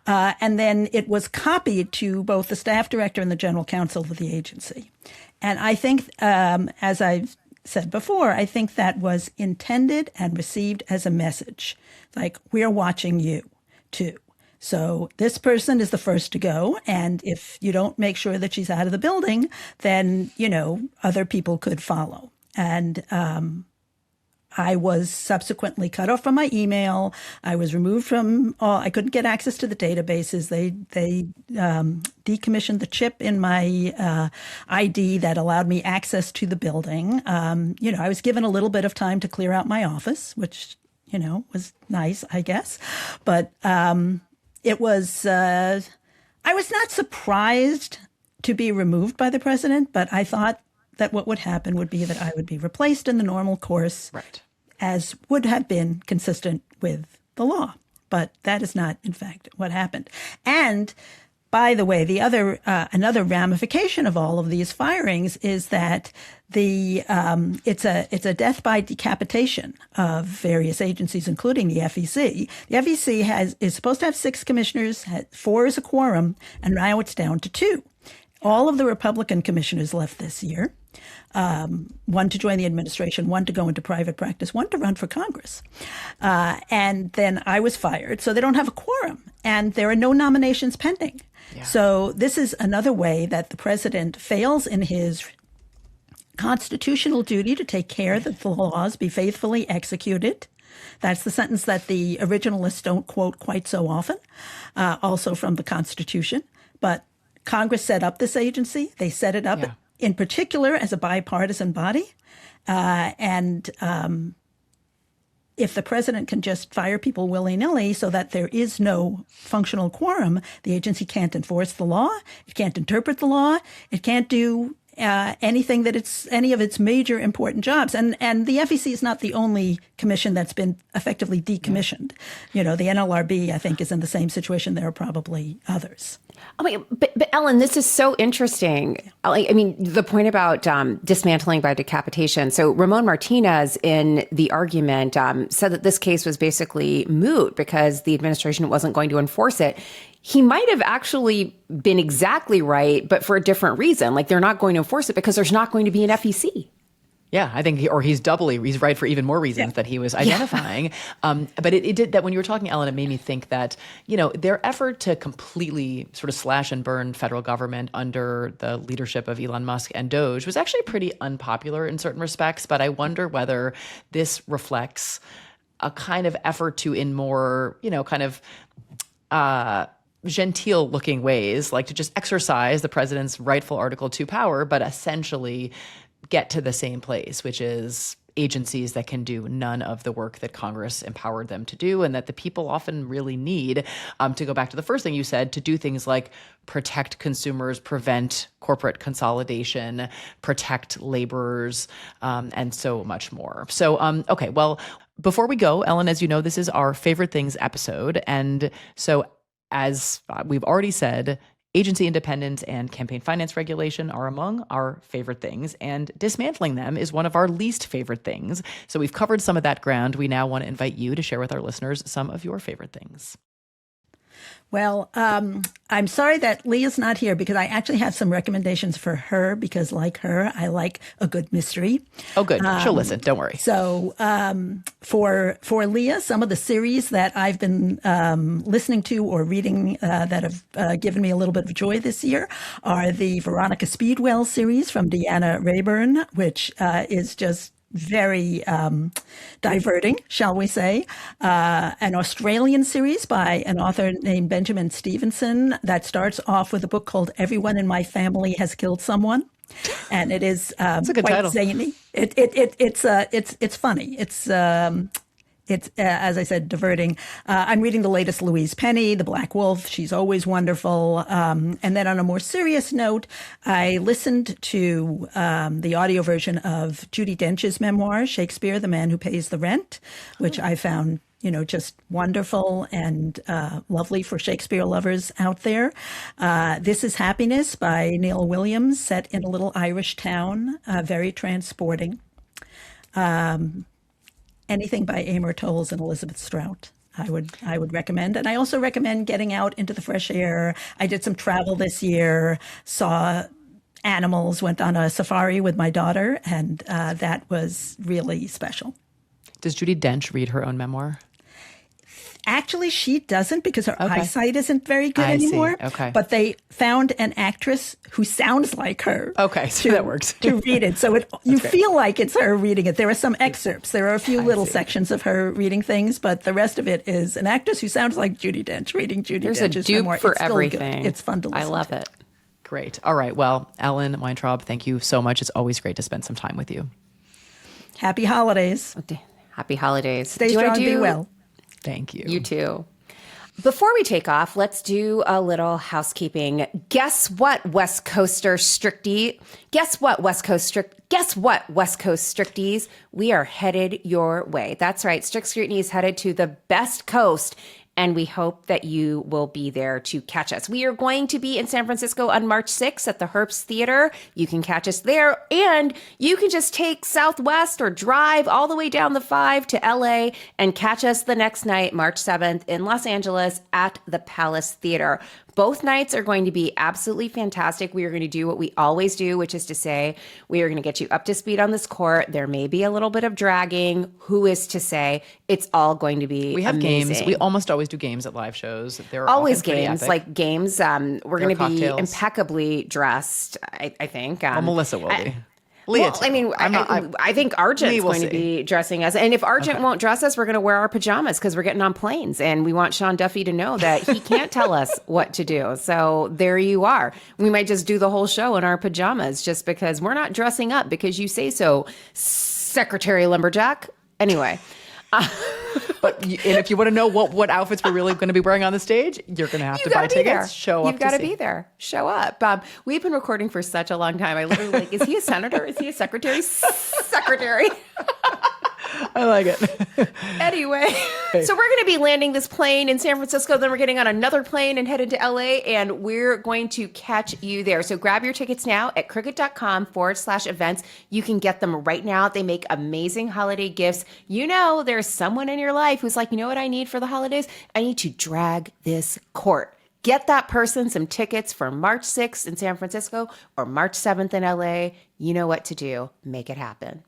E: And then it was copied to both the staff director and the general counsel of the agency. And I think, as I've said before, I think that was intended and received as a message. Like, we're watching you too. So this person is the first to go. And if you don't make sure that she's out of the building, then, other people could follow. And I was subsequently cut off from my email. I was removed from I couldn't get access to the databases. They decommissioned the chip in my ID that allowed me access to the building. I was given a little bit of time to clear out my office, which, was nice, I guess. But it was, I was not surprised to be removed by the president, but I thought that what would happen would be that I would be replaced in the normal course,
A: right,
E: as would have been consistent with the law. But that is not, in fact, what happened. And by the way, the other another ramification of all of these firings is that it's a death by decapitation of various agencies, including the FEC. The FEC is supposed to have 6 commissioners, 4 is a quorum, and now it's down to 2. All of the Republican commissioners left this year. 1 to join the administration, 1 to go into private practice, 1 to run for Congress. And then I was fired. So they don't have a quorum and there are no nominations pending. Yeah. So this is another way that the president fails in his constitutional duty to take care that the laws be faithfully executed. That's the sentence that the originalists don't quote quite so often, also from the Constitution. But Congress set up this agency. They set it up in particular as a bipartisan body. And if the president can just fire people willy-nilly so that there is no functional quorum, the agency can't enforce the law. It can't interpret the law. It can't do anything that any of its major important jobs. And the FEC is not the only commission that's been effectively decommissioned. The NLRB, I think, is in the same situation. There are probably others.
C: But Ellen, this is so interesting. The point about dismantling by decapitation. So Ramon Martinez in the argument said that this case was basically moot because the administration wasn't going to enforce it. He might have actually been exactly right, but for a different reason. Like, they're not going to enforce it because there's not going to be an FEC.
A: Yeah, I think he's right for even more reasons that he was identifying. But it did that when you were talking, Ellen, it made me think that, their effort to completely sort of slash and burn federal government under the leadership of Elon Musk and Doge was actually pretty unpopular in certain respects. But I wonder whether this reflects a kind of effort to, in more, genteel looking ways, like to just exercise the president's rightful Article 2 power, but essentially get to the same place, which is agencies that can do none of the work that Congress empowered them to do and that the people often really need, to go back to the first thing you said, to do things like protect consumers, prevent corporate consolidation, protect laborers, and so much more. So, okay, well, before we go, Ellen, as you know, this is our favorite things episode. And so as we've already said, agency independence and campaign finance regulation are among our favorite things, and dismantling them is one of our least favorite things. So we've covered some of that ground. We now want to invite you to share with our listeners some of your favorite things.
E: Well, I'm sorry that Leah's not here because I actually have some recommendations for her because, like her, I like a good mystery.
A: Oh, good. She'll listen. Don't worry.
E: So for Leah, some of the series that I've been listening to or reading that have given me a little bit of joy this year are the Veronica Speedwell series from Deanna Rayburn, which is just very diverting, shall we say. An Australian series by an author named Benjamin Stevenson that starts off with a book called Everyone in My Family Has Killed Someone. And it is
A: a good
E: quite
A: title.
E: zany. It's funny. It's as I said, diverting. I'm reading the latest Louise Penny, The Black Wolf. She's always wonderful. And then on a more serious note, I listened to the audio version of Judi Dench's memoir, Shakespeare, The Man Who Pays the Rent, which I found, just wonderful and lovely for Shakespeare lovers out there. This is Happiness by Neil Williams, set in a little Irish town, very transporting. Anything by Amor Towles and Elizabeth Strout, I would recommend. And I also recommend getting out into the fresh air. I did some travel this year, saw animals, went on a safari with my daughter, and that was really special.
A: Does Judi Dench read her own memoir?
E: Actually, she doesn't because her
A: Okay.
E: eyesight isn't very good
A: I see.
E: anymore.
A: Okay.
E: But they found an actress who sounds like her.
A: Okay, so that works.
E: To read it. So you
A: great.
E: feel like it's her reading it. There are some excerpts. There are a few little sections of her reading things, but the rest of it is an actress who sounds like Judi Dench reading Judi
F: There's a
E: Dench's
F: dupe
E: memoir.
F: for
E: It's still good.
F: everything.
E: It's fun to listen
F: I love
E: to.
F: it.
A: Great. All right. Well, Ellen Weintraub, thank you so much. It's always great to spend some time with you.
E: Happy holidays.
F: Happy holidays.
E: Stay
F: Do you wanna
E: strong, be well.
A: Thank you.
F: You too.
C: Before we take off, let's do a little housekeeping. Guess what, West Coaster Strictie? Guess what, West Coast Stricties? We are headed your way. That's right. Strict Scrutiny is headed to the best coast, and we hope that you will be there to catch us. We are going to be in San Francisco on March 6th at the Herbst Theater. You can catch us there, and you can just take Southwest or drive all the way down the 5 to LA and catch us the next night, March 7th, in Los Angeles at the Palace Theater. Both nights are going to be absolutely fantastic. We are going to do what we always do, which is to say, we are going to get you up to speed on this court. There may be a little bit of dragging. Who is to say? It's all going to be
A: We have
C: amazing.
A: games. We almost always do games at live shows. They're
C: Always
A: often pretty
C: games,
A: epic.
C: like games. We're going to be
A: cocktails.
C: impeccably dressed, I think.
A: Well, Melissa will be. Leah,
C: Well, I
A: too.
C: mean,
A: I'm
C: I think Argent's
A: We will
C: going to
A: see.
C: be dressing us. And if Argent won't dress us, we're going to wear our pajamas because we're getting on planes. And we want Sean Duffy to know that he can't tell us what to do. So there you are. We might just do the whole show in our pajamas just because we're not dressing up because you say so, Secretary Lumberjack. Anyway.
A: and if you want to know what outfits we're really going to be wearing on the stage, you're going to have to buy
C: gotta be there.
A: tickets. Show up.
C: You've got to
A: see.
C: be there. Show up. We've been recording for such a long time. I literally like, is he a senator? Is he a secretary? Secretary.
A: I like it.
C: Anyway, so we're going to be landing this plane in San Francisco. Then we're getting on another plane and headed to LA, and we're going to catch you there. So grab your tickets now at cricket.com/events. You can get them right now. They make amazing holiday gifts. You know, there's someone in your life who's like, you know what I need for the holidays? I need to drag this court. Get that person some tickets for March 6th in San Francisco or March 7th in LA. You know what to do. Make it happen.